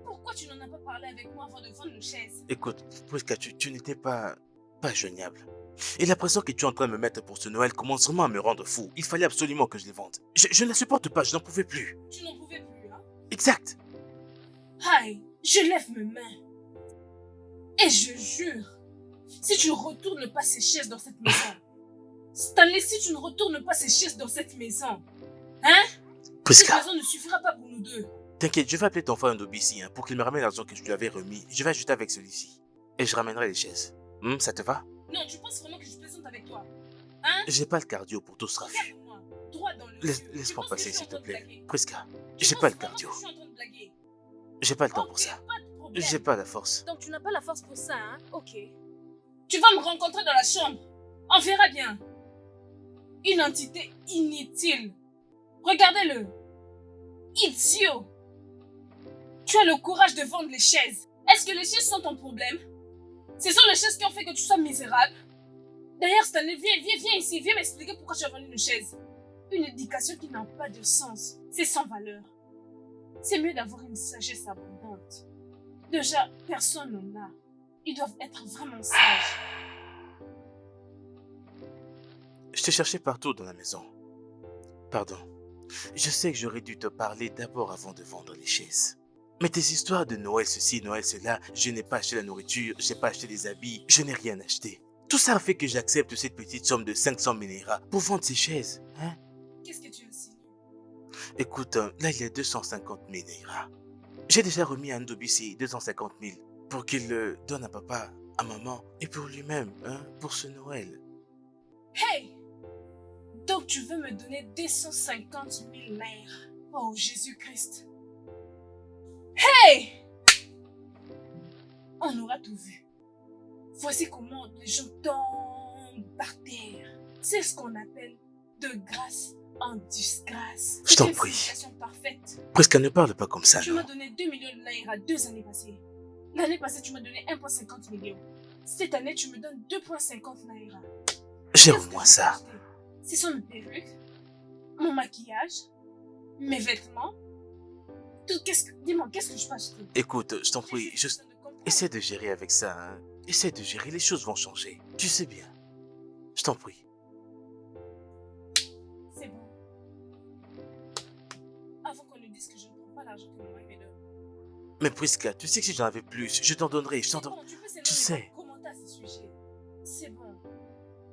Pourquoi tu n'en as pas parlé avec moi avant de vendre nos chaises? Écoute, Prisca, tu n'étais pas joignable. Et la pression que tu es en train de me mettre pour ce Noël commence vraiment à me rendre fou. Il fallait absolument que je les vende. Je ne la supporte pas, je n'en pouvais plus. Tu n'en pouvais plus, hein? Exact. Aïe, je lève mes mains. Et je jure, si tu ne retournes pas ces chaises dans cette maison, Stanley, si tu ne retournes pas ces chaises dans cette maison, hein? Cette Prisca, maison ne suffira pas pour nous deux. t'inquiète, je vais appeler ton frère Ndobi ici pour qu'il me ramène l'argent que je lui avais remis. Je vais ajouter avec celui-ci. Et je ramènerai les chaises. Ça te va? Non, tu penses vraiment que je plaisante avec toi? Hein? J'ai pas le cardio pour tout ce raffut. Regarde-moi, droit dans le Laisse- yeux. Laisse-moi Tu penses que passer, je suis s'il en te train de plaît. blaguer? Prisca, Tu j'ai penses pas le vraiment cardio. que je suis en train de blaguer? J'ai pas le temps Ok, pour ça. pas de problème. J'ai pas la force. Donc tu n'as pas la force pour ça, hein? Ok. Tu vas me rencontrer dans la chambre. On verra bien. Une entité inutile. Regardez-le. Idiot. Tu as le courage de vendre les chaises. Est-ce que les chaises sont ton problème? Ce sont les chaises qui ont fait que tu sois misérable. D'ailleurs, Stanley, viens ici. Viens m'expliquer pourquoi tu as vendu une chaise. Une éducation qui n'a pas de sens. C'est sans valeur. C'est mieux d'avoir une sagesse abondante. Déjà, personne n'en a. Ils doivent être vraiment sages. Je te cherchais partout dans la maison. Pardon. Je sais que j'aurais dû te parler d'abord avant de vendre les chaises. Mais tes histoires de Noël ceci, Noël cela, je n'ai pas acheté la nourriture, je n'ai pas acheté des habits, je n'ai rien acheté. Tout ça a fait que j'accepte cette petite somme de 500 000 naira pour vendre ces chaises. Hein? Qu'est-ce que tu insinues? Écoute, là il y a 250 000 naira. J'ai déjà remis à Ndobisi 250 000 pour qu'il le donne à papa, à maman et pour lui-même, hein, pour ce Noël. Hey! Donc tu veux me donner 250 000 naira? Oh Jésus-Christ! Hey! On aura tout vu. Voici comment les gens tombent par terre. C'est ce qu'on appelle de grâce en disgrâce. Je t'en C'est une prie. situation parfaite. Presque ne parle pas comme ça, Tu non? m'as donné 2 millions de naira 2 années passées. L'année passée, tu m'as donné 1,50 million. Cette année, tu me donnes 2,50 naira. J'ai Qu'est-ce au que moins je peux ça. acheter? Ce sont mes perruques, mon maquillage, mes vêtements. Tout, dis-moi, qu'est-ce que je peux acheter? Écoute, je t'en J'ai prie, fait besoin de comprendre. essaie de gérer avec ça. Hein. Essaie de gérer, les choses vont changer. Tu sais bien. Je t'en prie. C'est bon. Avant qu'on ne dise que je ne prends pas l'argent que mon mari me donne. Mais Prisca, tu sais que si j'en avais plus, je t'en donnerais, je t'en C'est donnerais. bon, tu peux seulement Tu me sais. commenter à ce sujet. C'est bon.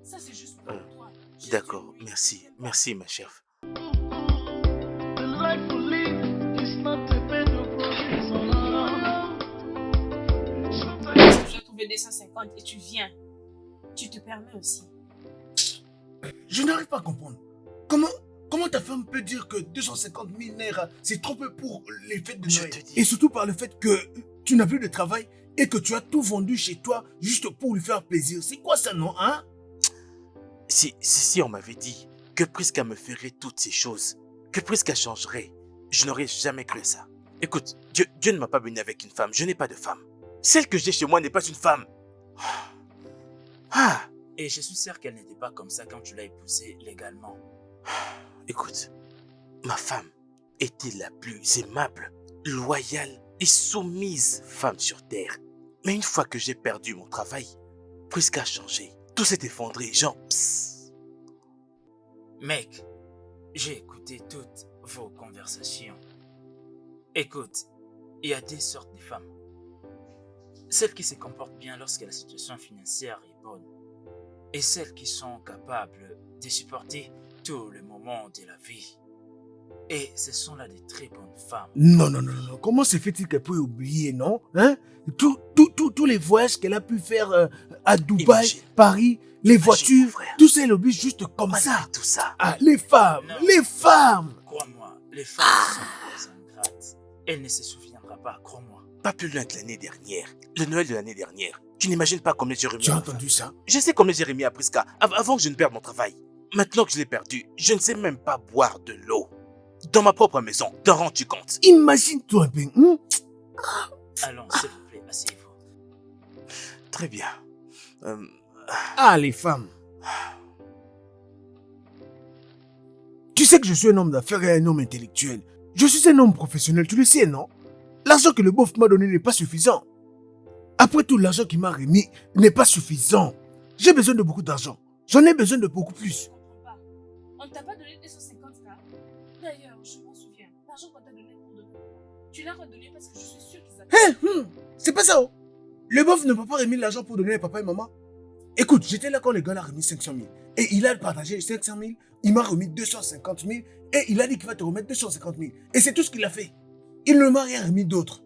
Ça, c'est juste pour toi. Juste D'accord, une nuit. merci, Même pas. merci ma chère. The life we live is not a bed of roses. de 250 et tu viens. Tu te permets aussi. Je n'arrive pas à comprendre. Comment ta femme peut dire que 250 000 naira, c'est trop peu pour les fêtes de Je Noël? te dis. Et surtout par le fait que tu n'as plus de travail et que tu as tout vendu chez toi juste pour lui faire plaisir. C'est quoi ça, non, hein? Si on m'avait dit que Priska me ferait toutes ces choses, que Priska changerait, je n'aurais jamais cru à ça. Écoute, Dieu ne m'a pas béni avec une femme, je n'ai pas de femme. Celle que j'ai chez moi n'est pas une femme. Ah, Et je suis sûr qu'elle n'était pas comme ça quand tu l'as épousée légalement. écoute, ma femme était la plus aimable, loyale et soumise femme sur terre. Mais une fois que j'ai perdu mon travail, Priska a changé. Tout s'est effondré, genre psst. Mec, j'ai écouté toutes vos conversations. Écoute, il y a deux sortes de femmes. Celles qui se comportent bien lorsque la situation financière est bonne. Et celles qui sont capables de supporter tous les moments de la vie. Et ce sont là des très bonnes femmes. Non. Comment se fait-il qu'elle peut oublier, non? Hein? Tous les voyages qu'elle a pu faire à Dubaï, Imagine. Paris, les Imagine, voitures, mon frère. tout ça, elle oublie juste comme ça. Malgré tout ça. Ah, les femmes, Non. les femmes! Crois-moi, les femmes sont très ingrates. Elle ne se souviendra pas, crois-moi. Pas plus loin que l'année dernière. Le Noël de l'année dernière. Tu n'imagines pas combien j'ai remis Tu as à ma femme. entendu ça? Je sais combien j'ai remis à Priska avant que je ne perde mon travail. Maintenant que je l'ai perdu, je ne sais même pas boire de l'eau. Dans ma propre maison, t'en rends-tu compte? Imagine-toi un peu. Allons, s'il vous plaît, asseyez-vous. Très bien. Ah, les femmes. Tu sais que je suis un homme d'affaires et un homme intellectuel. Je suis un homme professionnel, tu le sais, non? L'argent que le beauf m'a donné n'est pas suffisant. Après tout, l'argent qu'il m'a remis n'est pas suffisant. J'ai besoin de beaucoup d'argent. J'en ai besoin de beaucoup plus. Je comprends pas. On ne t'a pas donné 250 cas. D'ailleurs, je m'en souviens. L'argent qu'on t'a donné pour de bon, tu l'as redonné parce que je suis sûre qu'ils avaient... C'est pas ça, oh. Le beauf ne m'a pas remis l'argent pour donner à papa et maman. Écoute, j'étais là quand le gars l'a remis 500 000. Et il a partagé les 500 000, il m'a remis 250 000 et il a dit qu'il va te remettre 250 000. Et c'est tout ce qu'il a fait. Il ne m'a rien remis d'autre.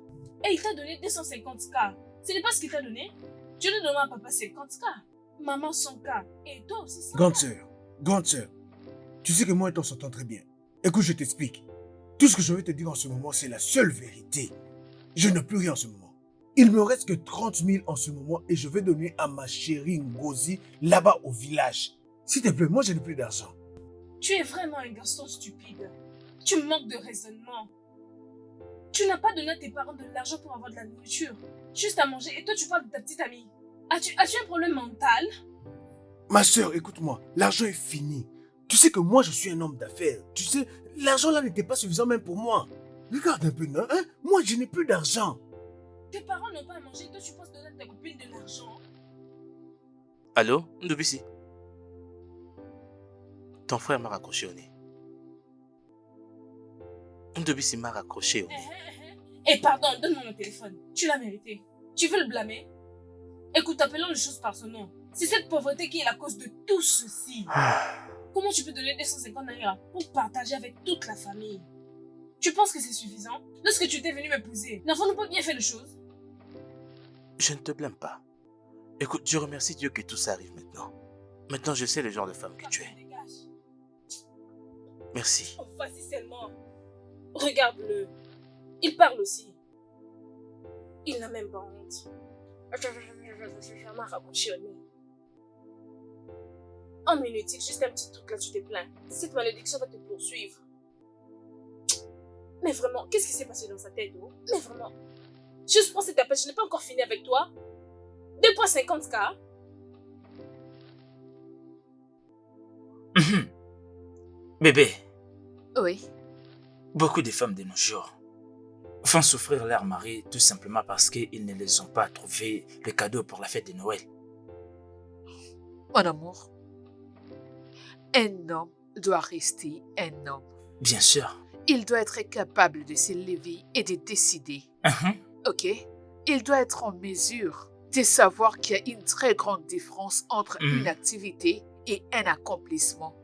Et il t'a donné 250 cas. Ce n'est pas ce qu'il t'a donné. Tu lui donnes à papa 50 cas. Maman 100 cas. Et toi aussi 100 Grande sœur, tu sais que moi et toi on s'entend très bien. Écoute, je t'explique. Tout ce que je vais te dire en ce moment, c'est la seule vérité. Je n'ai plus rien en ce moment. Il me reste que 30 000 en ce moment et je vais donner à ma chérie Ngozi là-bas au village. S'il te plaît, moi je n'ai plus d'argent. Tu es vraiment un garçon stupide. Tu manques de raisonnement. Tu n'as pas donné à tes parents de l'argent pour avoir de la nourriture. Juste à manger. Et toi, tu parles de ta petite amie. As-tu un problème mental? Ma sœur, écoute-moi, l'argent est fini. Tu sais que moi je suis un homme d'affaires. Tu sais, l'argent là n'était pas suffisant même pour moi. Regarde un peu, non? Hein? Moi je n'ai plus d'argent. Tes parents n'ont pas à manger. Toi, tu penses donner à ta copine de l'argent. Allô, Ndobisi? Ton frère m'a raccroché au nez. Ndobisi m'a raccroché au nez. Eh, pardon, donne-moi mon téléphone. Tu l'as mérité. Tu veux le blâmer? Écoute, appelons les choses par son nom. C'est cette pauvreté qui est la cause de tout ceci. Comment tu peux donner 250 naira pour partager avec toute la famille? Tu penses que c'est suffisant? Lorsque tu étais venu m'épouser, n'avons-nous pas bien fait les choses? Je ne te blâme pas. Écoute, je remercie Dieu que tout ça arrive maintenant. Maintenant, je sais le genre de femme que tu es. Dégage. Merci. Oh, vas-y seulement. Regarde-le. Il parle aussi. Il n'a même pas honte. Je m'a raccroché au nez. En inutile, juste un petit truc là, tu te plains. Cette malédiction va te poursuivre. Mais vraiment, qu'est-ce qui s'est passé dans sa tête, oh? Mais vraiment. Juste prends cette appel, je n'ai pas encore fini avec toi. 2,50K. Bébé, Oui. beaucoup de femmes de nos jours font souffrir leur mari tout simplement parce qu'ils ne les ont pas trouvé le cadeau pour la fête de Noël. Mon amour, un homme doit rester un homme. Bien sûr. Il doit être capable de se lever et de décider. Ok? Il doit être en mesure de savoir qu'il y a une très grande différence entre une activité et un accomplissement.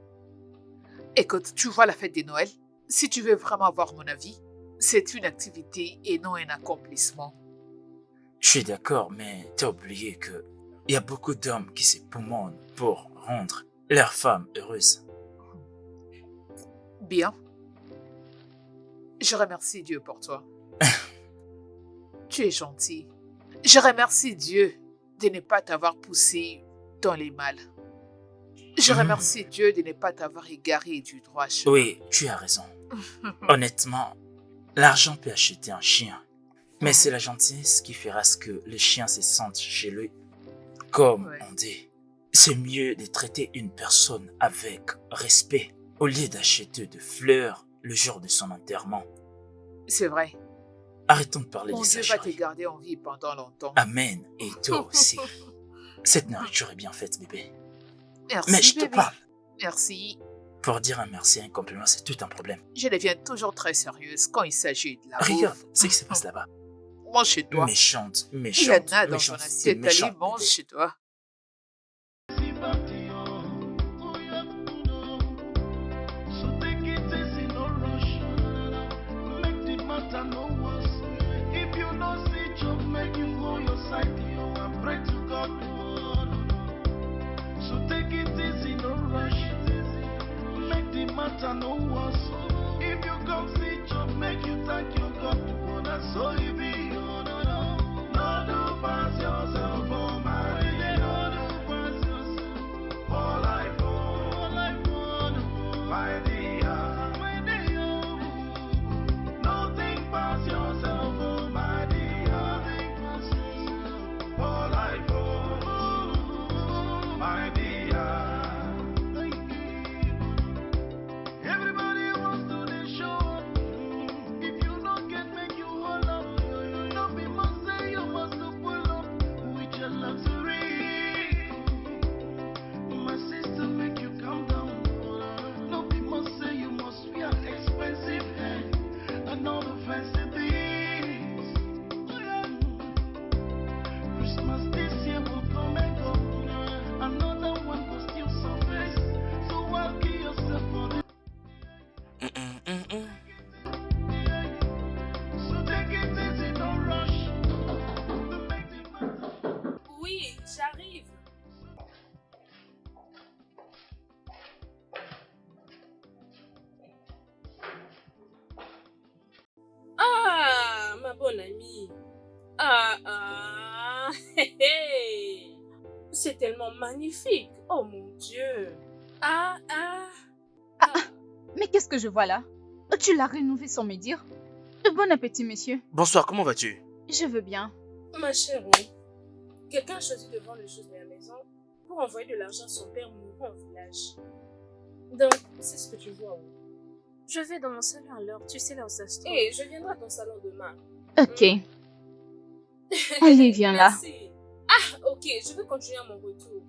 Écoute, tu vois la fête de Noël? Si tu veux vraiment avoir mon avis, c'est une activité et non un accomplissement. Je suis d'accord, mais t'as oublié que il y a beaucoup d'hommes qui s'époumonnent pour rendre leur femme heureuse. Bien. Je remercie Dieu pour toi. Tu es gentil. Je remercie Dieu de ne pas t'avoir poussé dans les mal. Je remercie Dieu de ne pas t'avoir égaré du droit chemin. Oui, tu as raison. Honnêtement, l'argent peut acheter un chien, mais c'est la gentillesse qui fera ce que le chien se sente chez lui. Comme Ouais. on dit, c'est mieux de traiter une personne avec respect au lieu d'acheter de fleurs le jour de son enterrement. C'est vrai. Arrêtons de parler Mon de Dieu ça, va te chérie. garder en vie pendant longtemps. Amen. Et toi aussi. Cette nourriture est bien faite, bébé. Merci, Mais je te bébé. parle. Merci. Pour dire un merci et un compliment, c'est tout un problème. Je deviens toujours très sérieuse quand il s'agit de la Regarde bouffe. ce qui se passe là-bas. Mange chez toi. Méchante, Il y en méchante, a dans ton méchante, t'es assiette. Allez, méchante, mange bébé. chez toi. So take it easy, no rush. Make the matter no worse. If you don't see job, make you go your side, and pray to God. So take it easy, no rush. Make the matter no worse. If you come see job, make you thank your God. That's all you be. No, do pass yourself, oh my lady. No, do pass yourself. For life, my dear. Nothing pass yourself, oh my dear. For life, my dear. Everybody wants to they show up. If you don't get, make you hold up. Don't be must say you must pull up with your luxury. My sister, make you calm down. No be must say you must wear expensive hair and all the fancy things. Christmas this year will come and go. Another one will still surface. So I'll kill yourself for the. So take it easy, no rush. Make the matter. Oui, j'arrive. Ah, ma bonne amie. Hé, hé. C'est tellement magnifique. Oh mon Dieu. Ah. Mais qu'est-ce que je vois là? Tu l'as rénové sans me dire? Bon appétit, monsieur. Bonsoir, comment vas-tu? Je veux bien. Ma chère, oui. Quelqu'un a choisi de vendre les choses de la maison pour envoyer de l'argent à son père mourant au village. Donc, c'est ce que tu vois, oui. Je vais dans mon salon alors, tu sais là où ça se trouve. Et je viendrai à ton salon demain. Ok. Allez, viens là. Merci. Ah, ok, je vais continuer à mon retour.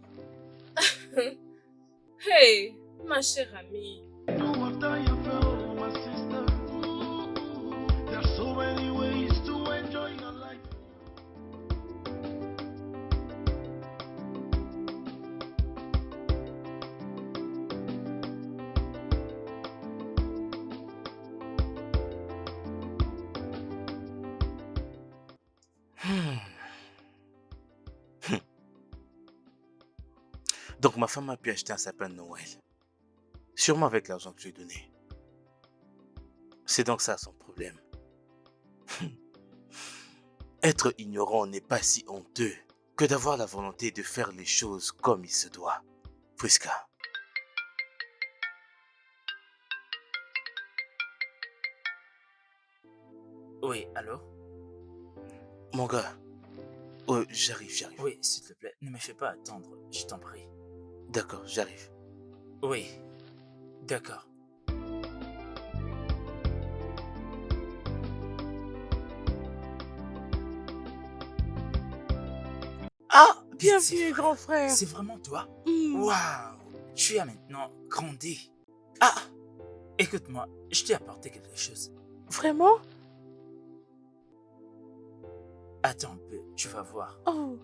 Hey, ma chère amie. Do what I feel, my sister. There's so many ways to enjoy your life. Donc ma femme a pu acheter un sapin de Noël. Sûrement avec l'argent que je lui ai donné. C'est donc ça son problème. Être ignorant n'est pas si honteux que d'avoir la volonté de faire les choses comme il se doit. Friska. Oui, allô? Mon gars. J'arrive. Oui, s'il te plaît, ne me fais pas attendre, je t'en prie. D'accord, j'arrive. Oui, d'accord. Ah, Petit bienvenue grand frère. C'est vraiment toi? Mm. Waouh! Tu as maintenant grandi. Ah! Écoute-moi, je t'ai apporté quelque chose. Vraiment? Attends un peu, tu vas voir. Oh.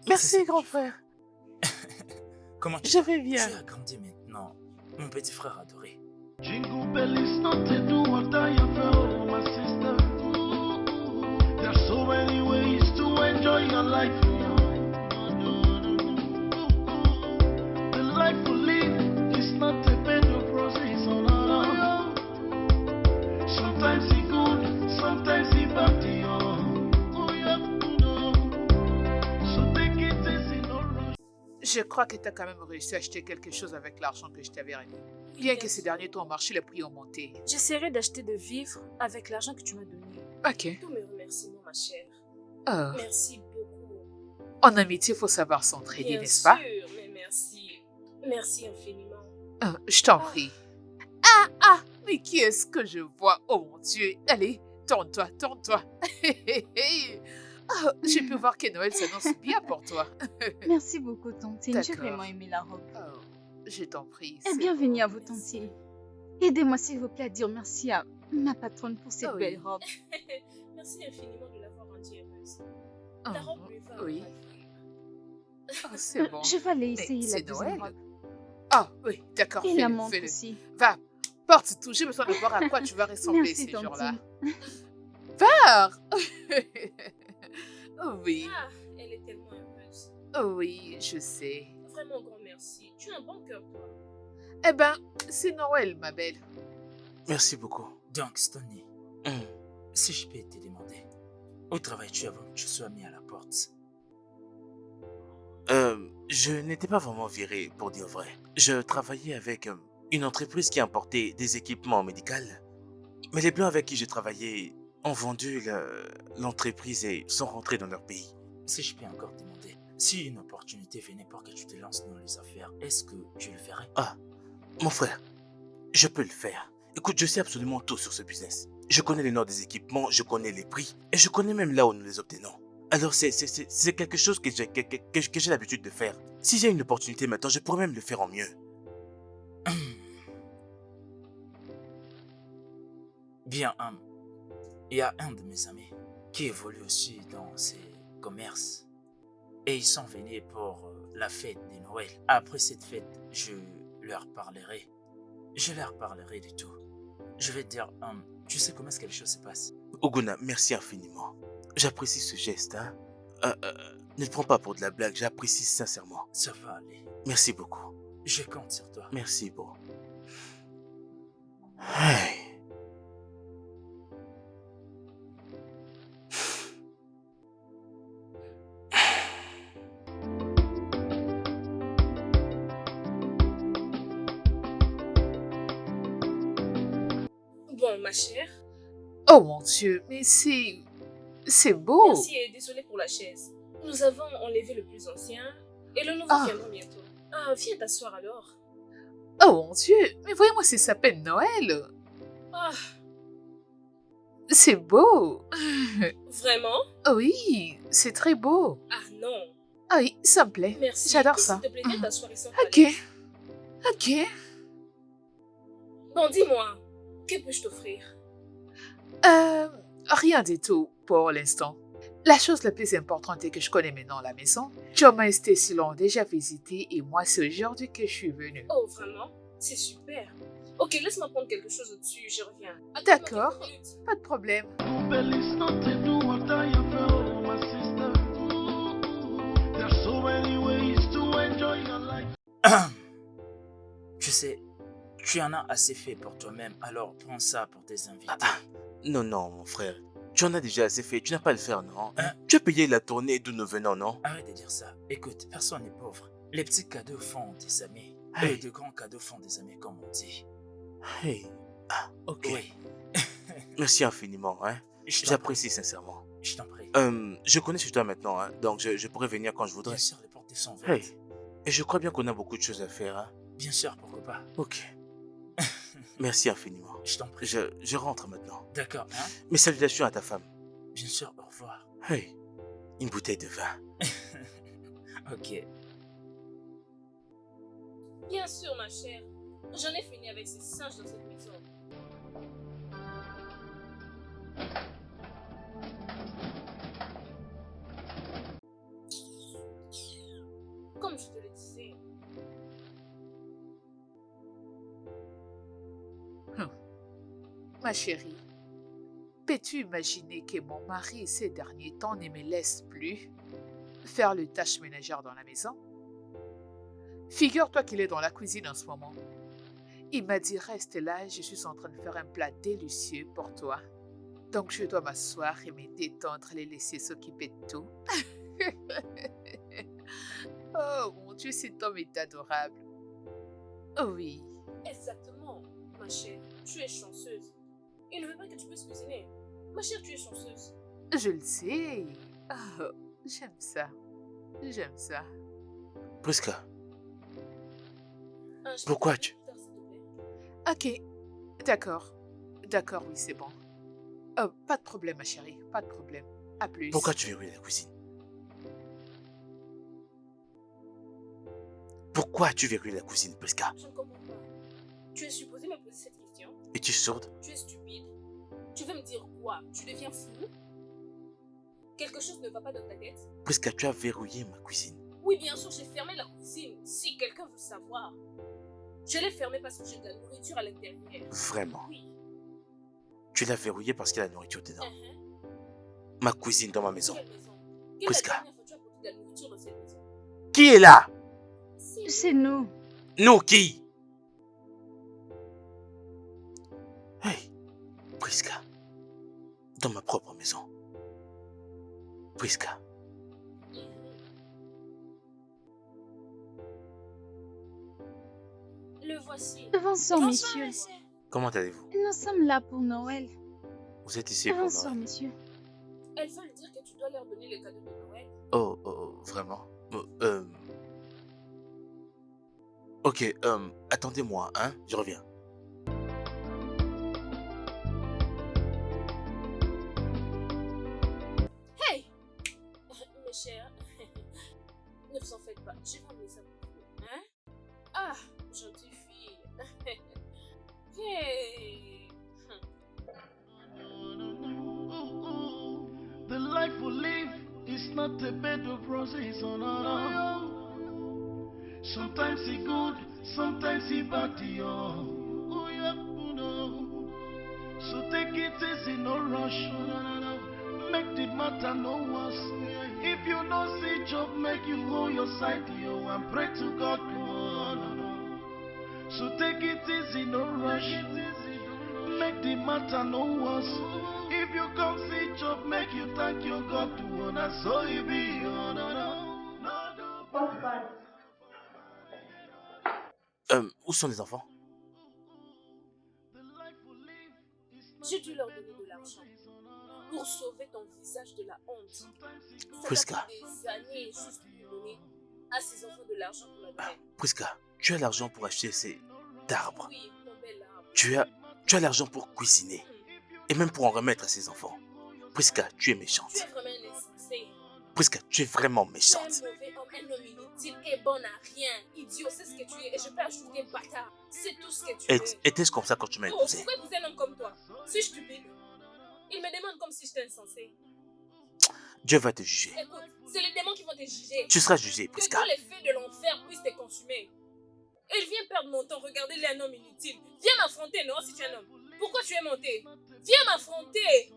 C'est Merci ce que grand tu- frère. Comment tu Je vas? vais bien. Tu as grandi maintenant, mon petit frère adoré. Jingle bell is not to do what I feel, my sister. There's so many ways Je crois que tu as quand même réussi à acheter quelque chose avec l'argent que je t'avais remis. Bien que ces derniers temps au marché, les prix ont monté. J'essaierai d'acheter de vivres avec l'argent que tu m'as donné. Ok. Tous mes remerciements, ma chère. Oh, Merci beaucoup. en amitié, il faut savoir s'entraider, Bien n'est-ce pas? sûr, mais merci. Merci infiniment. Je t'en prie. Mais qui est-ce que je vois? Oh mon Dieu. Allez, tourne-toi, tourne-toi. Oh, j'ai pu voir que Noël s'annonce bien pour toi. Merci beaucoup, Tantine. J'ai D'accord. vraiment aimé la robe. Oh, je t'en prie. Et c'est bienvenue bon. à vous, Tantine. Aidez-moi, s'il vous plaît, à dire merci à ma patronne pour cette Ah oui. belle robe. Merci infiniment de l'avoir rendue heureuse. Oh, Ta robe lui va. oui. ravir. Oh, c'est bon. Je vais aller Mais essayer la c'est deuxième Noël. robe. Ah oui, d'accord, Et la fais-le, montre fais-le. aussi. Va, porte tout. J'ai besoin de voir à quoi tu vas ressembler Merci, ces jours-là. Tantine. Pars. Oui, Ah, elle est tellement heureuse. oui, je sais. Vraiment grand merci. Tu as un bon cœur, toi. Eh ben, c'est Noël, ma belle. Merci beaucoup. Donc, Stoney, Hum. si je peux te demander, où travailles-tu avant que tu sois mis à la porte? Je n'étais pas vraiment viré, pour dire vrai. Je travaillais avec une entreprise qui importait des équipements médicaux. Mais les Blancs avec qui je travaillais ont vendu l'entreprise et sont rentrés dans leur pays. Si je peux encore te demander, si une opportunité venait pour que tu te lances dans les affaires, est-ce que tu le ferais? Ah, mon frère, je peux le faire. Écoute, je sais absolument tout sur ce business. Je connais les noms des équipements, je connais les prix, et je connais même là où nous les obtenons. Alors c'est quelque chose que j'ai l'habitude de faire. Si j'ai une opportunité maintenant, je pourrais même le faire en mieux. Bien, il y a un de mes amis qui évolue aussi dans ces commerces. Et ils sont venus pour la fête de Noël. Après cette fête, je leur parlerai. Je leur parlerai de tout. Je vais te dire, tu sais comment est-ce que les choses se passent? Oguna, merci infiniment. J'apprécie ce geste, hein. Ne le prends pas pour de la blague, j'apprécie sincèrement. Ça va aller. Merci beaucoup. Je compte sur toi. Merci, bro. Hey. Bon, ma chère. Oh mon Dieu, mais c'est beau. Merci et désolée pour la chaise. Nous avons enlevé le plus ancien et le nouveau Ah. viendra bientôt. Ah, viens t'asseoir alors. Oh mon Dieu, mais voyez-moi ces sapins de Noël. Ah, C'est beau. vraiment? Oui, c'est très beau. Ah non. Ah oui, ça me plaît. Merci. J'adore Et ça. S'il te plaît, viens t'asseoir ici. Ok. Ok. Bon, dis-moi, que peux-je t'offrir? Rien du tout pour l'instant. La chose la plus importante est que je connais maintenant la maison. John et Stacy l'ont déjà visité et moi, c'est aujourd'hui que je suis venue. Oh, vraiment? C'est super. Ok, laisse-moi prendre quelque chose au-dessus, je reviens. Attends-moi D'accord. quelques minutes. Pas de problème. Well, it's not to do what I have felt, my sister. There's so many ways to enjoy your life. Tu sais, tu en as assez fait pour toi-même, alors prends ça pour tes invités. Non, non, mon frère. Tu en as déjà assez fait, tu n'as pas à le faire, non? Hein? Tu as payé la tournée d'où nous venons, non? Arrête de dire ça. Écoute, personne n'est pauvre. Les petits cadeaux font des amis. Hey. Et de grands cadeaux font des amis, comme on dit. Hey. Ah, ok. Oui. Merci infiniment, hein. Je t'en J'apprécie sincèrement. prie. Je t'en prie. Je connais sur toi maintenant, hein, donc je pourrais venir quand je voudrais. Bien sûr, les portes sont Hey. ouvertes. Et je crois bien qu'on a beaucoup de choses à faire, hein. Bien sûr, pourquoi pas. Ok. Merci infiniment. Je t'en prie. Je rentre maintenant. D'accord, hein? Mes salutations à ta femme. Bien sûr, au revoir. Hey. Une bouteille de vin. Ok. Bien sûr, ma chère. J'en ai fini avec ces singes dans cette maison. Comme je te le disais, Ma chérie, peux-tu imaginer que mon mari ces derniers temps ne me laisse plus faire le tâche ménagère dans la maison? Figure-toi qu'il est dans la cuisine en ce moment. Il m'a dit reste là, je suis en train de faire un plat délicieux pour toi. Donc je dois m'asseoir et me détendre et les laisser s'occuper de tout. Oh mon Dieu, cet homme est adorable. Oh oui. Exactement, ma chère. Tu es chanceuse. Il ne veut pas que tu puisses cuisiner. Ma chère, tu es chanceuse. Je le sais. Oh, j'aime ça. J'aime ça. Prisca, Je peux pourquoi te tu... faire, s'il te plaît. Ok. D'accord. D'accord, oui, c'est bon. Oh, pas de problème, ma chérie. Pas de problème. À plus. Pourquoi tu verrouilles la cuisine? Pourquoi tu verrouilles la cuisine, Prisca? Je ne comprends pas. Tu es supposé me poser cette question. Es-tu sourde? Tu es stupide. Tu veux me dire quoi? Tu deviens fou? Quelque chose ne va pas dans ta tête? Prisca, tu as verrouillé ma cuisine. Oui, bien sûr, j'ai fermé la cuisine. Si quelqu'un veut savoir. Je l'ai fermée parce que j'ai de la nourriture à l'intérieur. Vraiment? Oui. Tu l'as verrouillée parce qu'il y a la nourriture dedans. Uh-huh. Ma cuisine dans ma maison. Quelle maison? Quelle est la Prisca. dernière fois que tu as porté de la nourriture dans cette maison? Qui est là? C'est nous. Nous, qui? Hey, Prisca. Dans ma propre maison. Prisca. Le voici. Bonsoir, messieurs. Comment allez-vous? Nous sommes là pour Noël. Vous êtes ici pour Bonsoir, Noël. messieurs. Elles veulent dire que tu dois leur donner les cadeaux de Noël. Oh, vraiment? Ok, attendez-moi, hein? Je reviens. Hey! Mes chers, ne vous en faites pas. Je vais emmener ça pour vous. Hein? Ah, gentille fille. Hey! The life we live is not a bed of roses, oh no, no. Sometimes it's good, sometimes it's bad, yo. Oh yeah, oh no. So take it easy, no rush, oh no, no, no. Make the matter no worse. If you don't see job, make you hold your side, yo, and pray to God, oh no, no. So take it easy, no rush. Make the matter no worse. If you come see job, make you thank your God to honor. So it be, oh no, no, no, no. Où sont les enfants? J'ai dû leur donner de l'argent pour sauver ton visage de la honte. Ça Prisca. t'a pris des années juste pour donner à ces enfants de l'argent pour la Noël. Prisca, tu as l'argent pour acheter ces arbres. Oui, mon bel arbre. Tu as l'argent pour cuisiner. Et même pour en remettre à ses enfants. Prisca, tu es méchante. Tu es vraiment un insensé. Prisca, tu es vraiment Tu es un méchante. mauvais homme, un homme inutile et bon à rien. Idiot, c'est ce que tu es. Et je peux ajouter bâtard. C'est tout ce que tu es. Était-ce comme ça quand tu m'as Oh, épousé? pourquoi épouser un homme comme toi? Suis stupide. Il me demande comme si j'étais insensé. Dieu va te juger. Écoute, c'est les démons qui vont te juger. Tu seras jugé, Que Prisca. tous les feux de l'enfer puissent te consumer. Et il vient perdre mon temps. Regardez-le, un homme inutile. Viens m'affronter, non, si tu es un homme. Pourquoi tu es monté? Viens m'affronter.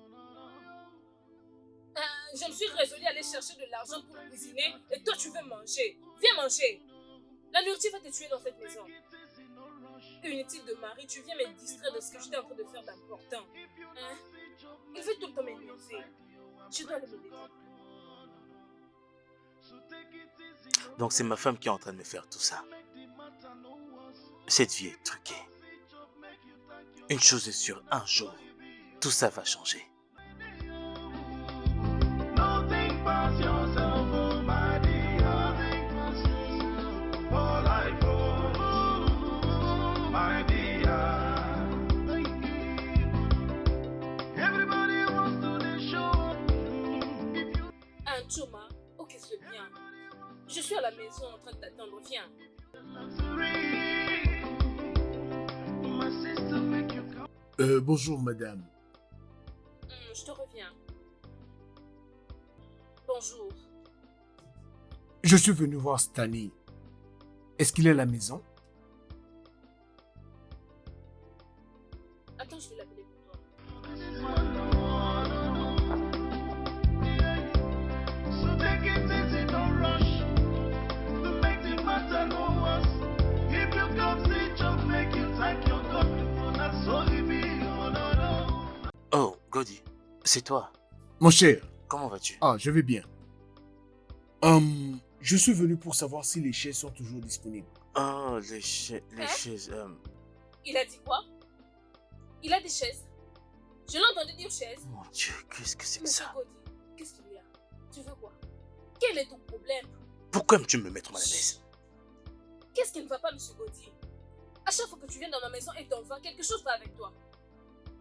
Je me suis résolue à aller chercher de l'argent pour cuisiner et toi tu veux manger. Viens manger. La nourriture va te tuer dans cette maison. Inutile de mari, tu viens me distraire de ce que j'étais en train de faire d'important. Hein? Il veut tout le temps m'énerver. Je dois le méditer. Donc c'est ma femme qui est en train de me faire tout ça. Cette vie est truquée. Une chose est sûre, un jour, tout ça va changer. Nothing past yourself, oh my dear. Nothing past yourself. For life, oh my dear. Everybody wants to the show. If you Un Choma, ok c'est bien. Je suis à la maison en train de t'attendre, viens. luxury, my sister make you come. Bonjour, madame. Je te reviens. Bonjour. Je suis venu voir Stanley. Est-ce qu'il est à la maison? Attends, je vais l'appeler pour toi. So take it easy, don't rush. To make the matter no worse. If you come see job, make you thank your God to honor. So it be, oh no, no. Oh, Godi, c'est toi. Mon cher. Comment vas-tu? Ah, je vais bien. Je suis venu pour savoir si les chaises sont toujours disponibles. Oh, les chaises. Il a dit quoi? Il a des chaises. Je l'ai entendu dire chaises. Mon Dieu, qu'est-ce que c'est que Monsieur ça? Cody, qu'est-ce qu'il y a? Tu veux quoi? Quel est ton problème? Pourquoi aimes-tu me mettre mal à l'aise? Qu'est-ce qui ne va pas, monsieur Cody? À chaque fois que tu viens dans ma maison et t'en vas, quelque chose va avec toi.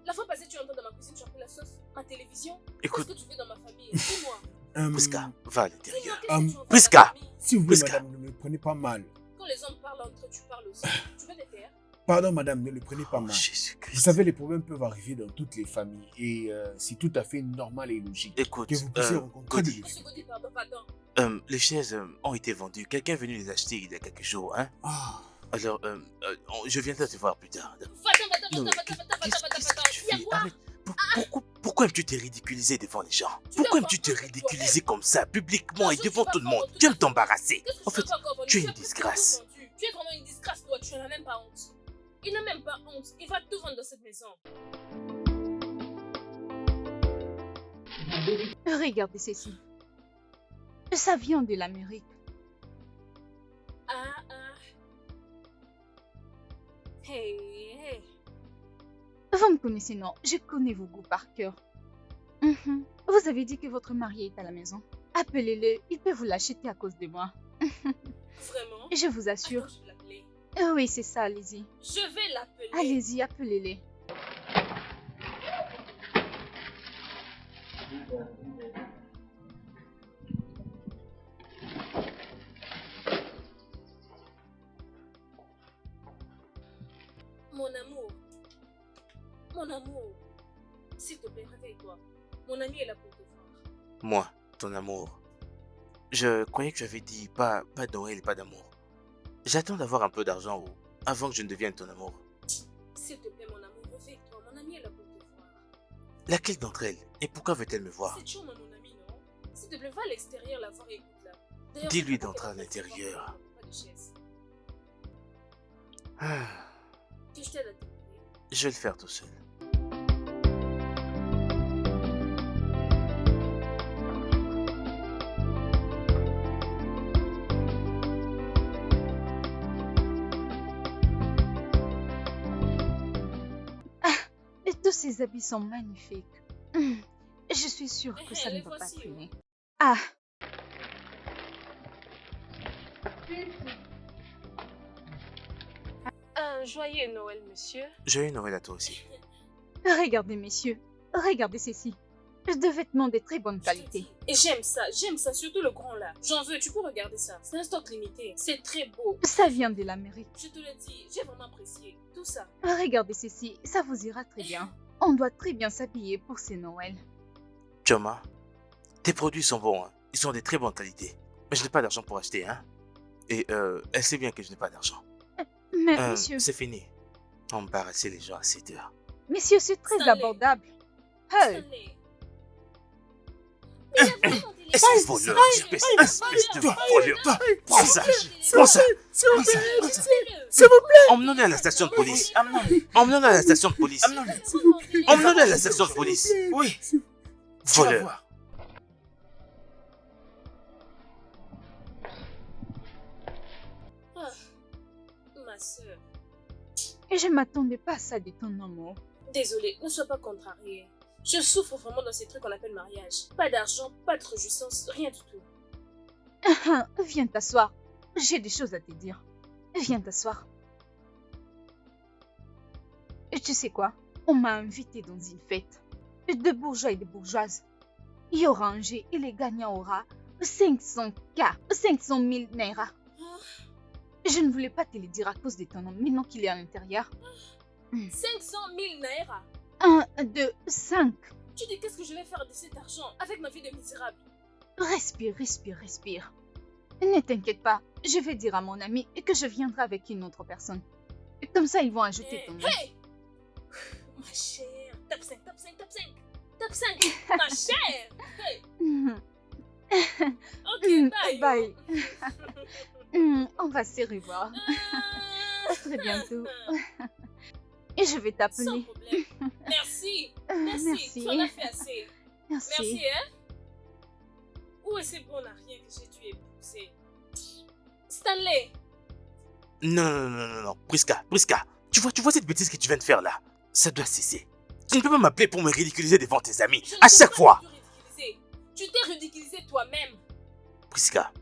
La fois passée, tu entres dans ma cuisine, tu as pris la sauce, ma télévision. Écoute. Qu'est-ce que tu fais dans ma famille? Dis-moi. Priska, va à Dis-moi, l'intérieur. qu'est-ce que tu en fais dans Priska. ma famille? S'il vous plaît, Priska. madame, ne me prenez pas mal. Quand les hommes parlent entre eux, tu parles aussi. Tu veux te taire? Pardon, madame, ne le prenez pas Oh, mal. Jésus-Christ. Vous savez, les problèmes peuvent arriver dans toutes les familles et c'est tout à fait normal et logique Écoute, que vous puissiez rencontrer des Cody, Monsieur difficultés. Cody, pardon. les chaises ont été vendues. Quelqu'un est venu les acheter il y a quelques jours, hein? Ah, Alors, je viendrai te voir plus tard. Va-t'en, Non, mais qu'est-ce que tu Il y a fais? quoi? Arrête. Pourquoi aimes-tu te ridiculiser devant les gens? Pourquoi aimes-tu te ridiculiser comme ça, publiquement et devant tout le monde? Tu aimes t'embarrasser. Qu'est-ce que En fait, tu as encore vendu? tu es une as presque disgrâce. tout vendu. Tu es vraiment une disgrâce, toi. Tu n'as même pas honte. Il n'a même pas honte. Il va tout vendre dans cette maison. Regardez ceci. Ça vient de l'Amérique. Ah. Hey. Vous me connaissez, non? Je connais vos goûts par cœur. Vous avez dit que votre mari est à la maison. Appelez-le, il peut vous l'acheter à cause de moi. Vraiment? Je vous assure. Attends, je vais l'appeler. Oui, c'est ça, allez-y. Je vais l'appeler. Allez-y, appelez-le. Mon amour. S'il te plaît, réveille-toi. Mon ami est là pour te voir. Moi, ton amour. Je croyais que tu avais dit pas de Noël et pas d'amour. J'attends d'avoir un peu d'argent avant que je ne devienne ton amour. S'il te plaît, mon amour, réveille-toi. Mon ami est là pour te voir. Laquelle d'entre elles? Et pourquoi veut-elle me voir? C'est chaud, mon ami, non? S'il te plaît, va à l'extérieur la voir et écoute-la. D'ailleurs, Dis-lui je crois d'entrer à qu'elle va te l'intérieur. voir, pas de chaise. Ah, Que je t'aide à te lever. je vais le faire tout seul. Et tous ces habits sont magnifiques. Je suis sûre que ça ne les va pas voici, traîner. Ah, Un joyeux Noël, monsieur. Joyeux Noël à toi aussi. regardez, messieurs. Regardez ceci. De vêtements de très bonne Je te qualité. dis. Et j'aime ça, surtout le grand là. J'en veux, tu peux regarder ça. C'est un stock limité. C'est très beau. Ça vient de l'Amérique. Je te le dis, j'ai vraiment apprécié tout ça. Regardez ceci, ça vous ira très bien. On doit très bien s'habiller pour ces Noëls. Choma, tes produits sont bons, hein. Ils sont de très bonne qualité. Mais je n'ai pas d'argent pour acheter, hein. Et elle sait bien que je n'ai pas d'argent. Mais monsieur, C'est fini. Embarrasser les gens à 7 heures. monsieur, c'est très Stanley. abordable. Hey, Stanley. Mais il y a vraiment des Espèce de voleur, espèce de voleur. Prends ça, prends ça. Emmenons-le à la station de police. Emmenons-le à la station de police. Emmenons-le à la station de police. Oui, tu vas Voleur. voir. Ma soeur. et je m'attendais pas à ça de ton amour. Désolée, ne sois pas contrariée. Je souffre vraiment dans ces trucs qu'on appelle mariage. Pas d'argent, pas de réjouissance, rien du tout. Viens t'asseoir. J'ai des choses à te dire. Viens t'asseoir. Et tu sais quoi? On m'a invité dans une fête. De bourgeois et de bourgeoises. Il y aura un jeu et le gagnant aura 500K, 500 000 naira. Je ne voulais pas te le dire à cause de ton nom, maintenant qu'il est à l'intérieur. 500 000 naira. 1, 2, 5. Tu dis qu'est-ce que je vais faire de cet argent avec ma vie de misérable? Respire, respire, respire. Ne t'inquiète pas, je vais dire à mon ami que je viendrai avec une autre personne. Et comme ça, ils vont ajouter ton nom. Hey! Ma chère, top 5, top 5, top 5. Top 5, ma chère. Hey. Ok, bye. Bye. On va se revoir. À très bientôt. Et je vais Sans t'appeler. problème. Merci. Merci. Tu en as fait assez. Merci. Merci, hein? Où est ce bon à rien que j'ai dû épouser? Stanley. Non. Priska. Tu vois cette bêtise que tu viens de faire là? Ça doit cesser. Tu ne peux pas m'appeler pour me ridiculiser devant tes amis. Je ne À t'ai chaque pas fois. du tout ridiculisé. Tu t'es ridiculisé toi-même. Priska,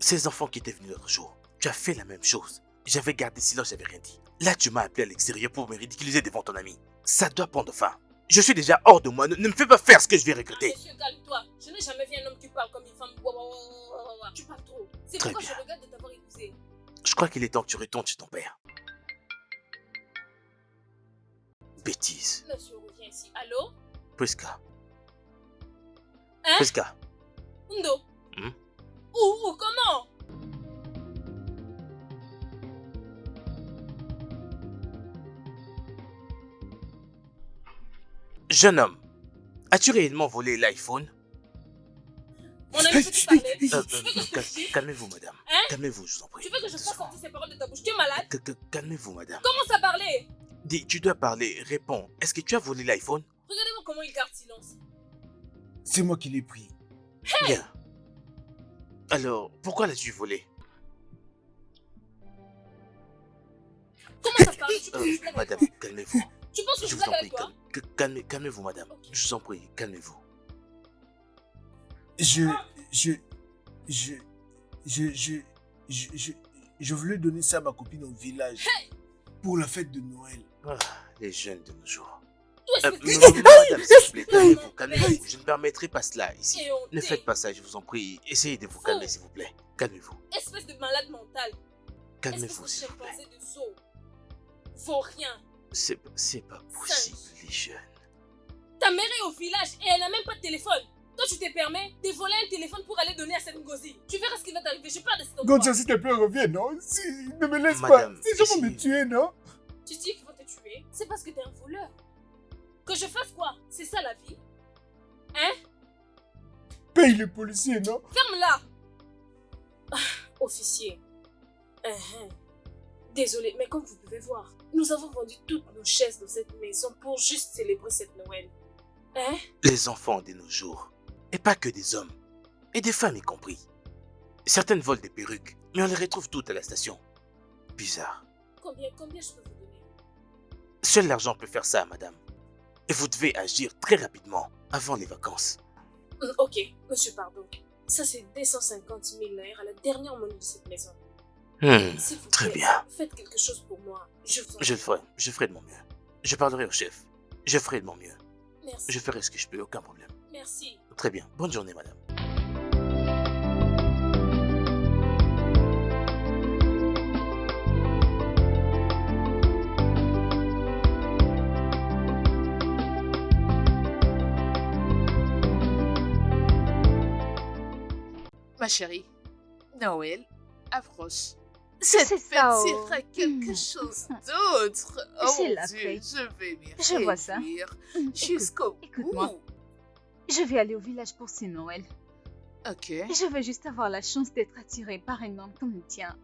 ces enfants qui étaient venus l'autre jour, tu as fait la même chose. J'avais gardé silence, j'avais rien dit. Là, tu m'as appelé à l'extérieur pour me ridiculiser devant ton ami. Ça doit prendre fin. Je suis déjà hors de moi. Ne me fais pas faire ce que je vais regretter. Monsieur, calme-toi. Je n'ai jamais vu un homme qui parle comme une femme. Tu parles trop. C'est Très pourquoi bien. je regrette de t'avoir épousé. Je crois qu'il est temps que tu retournes chez ton père. Bêtise. Monsieur, reviens ici. Allô? Priska. Hein? Priska. Ndo? Hmm? Où? Comment? Jeune homme, as-tu réellement volé l'iPhone? Mon ami, peux-tu parler? Tu veux que je te dise? Calmez-vous, madame. Hein? Calmez-vous, je vous en prie. Tu veux que je fasse sortir ces paroles de ta bouche? Tu es malade? Calmez-vous, madame. Commence à parler. Dis, tu dois parler. Réponds. Est-ce que tu as volé l'iPhone? Regardez-moi comment il garde silence. C'est moi qui l'ai pris. Bien. Alors, pourquoi l'as-tu volé? Comment ça parle? Tu penses que je blague avec Madame, toi? calmez-vous. Tu penses que Je je vous en blague prie, avec toi? calmez-vous, madame. Ok. Je vous en prie, calmez-vous. Je voulais donner ça à ma copine au village. Pour la fête de Noël. Ah, les jeunes de nos jours. Toi, Non, espèce non, non, madame, s'il vous plaît, calmez-vous, calmez-vous. Bête. Je ne permettrai pas cela ici. Et on Ne t'est. faites pas ça, je vous en prie. Essayez de vous Faux. calmer, s'il vous plaît. Calmez-vous. Espèce de malade mental. Calmez-vous, Espèce de s'il vous plaît. chimpanzé de zoo. Vaut rien. C'est pas possible, les jeunes. Ta mère est au village et elle n'a même pas de téléphone. Toi, tu te permets de voler un téléphone pour aller donner à cette ngozi. Tu verras ce qui va t'arriver. Je pars de cet endroit. Gonja, s'il te plaît, reviens, non? Ne me laisse Madame, pas. Ces gens vont me essayez. tuer, non? Tu dis qu'ils vont te tuer. C'est parce que t'es un voleur. Que je fasse quoi? C'est ça la vie? Hein? Paye les policiers, non? Ferme-la! Ah, officier. Désolé, mais comme vous pouvez voir, nous avons vendu toutes nos chaises dans cette maison pour juste célébrer cette Noël. Hein? Les enfants de nos jours, et pas que des hommes, et des femmes y compris. Certaines volent des perruques, mais on les retrouve toutes à la station. Bizarre. Combien je peux vous donner? Seul l'argent peut faire ça, madame. Et vous devez agir très rapidement, avant les vacances. Ok, monsieur, pardon. Ça, c'est 250 000 naira, la dernière monnaie de cette maison. S'il vous Très plaît, bien. faites quelque chose pour moi. Je vous en Je le ferai, je ferai de mon mieux. Je parlerai au chef. Je ferai de mon mieux. Merci. Je ferai ce que je peux, aucun problème. Merci. Très bien. Bonne journée, madame. Ma chérie, Noël approche. C'est Cette fête ça, oh. sera quelque Hmm. chose d'autre. Oh C'est mon la Dieu, fête. je vais m'y Je vois ça. réjouir Écoute, jusqu'au écoute-moi. bout. Je vais aller au village pour ce Noël. Ok, Je veux juste avoir la chance d'être attirée par un homme comme le tien.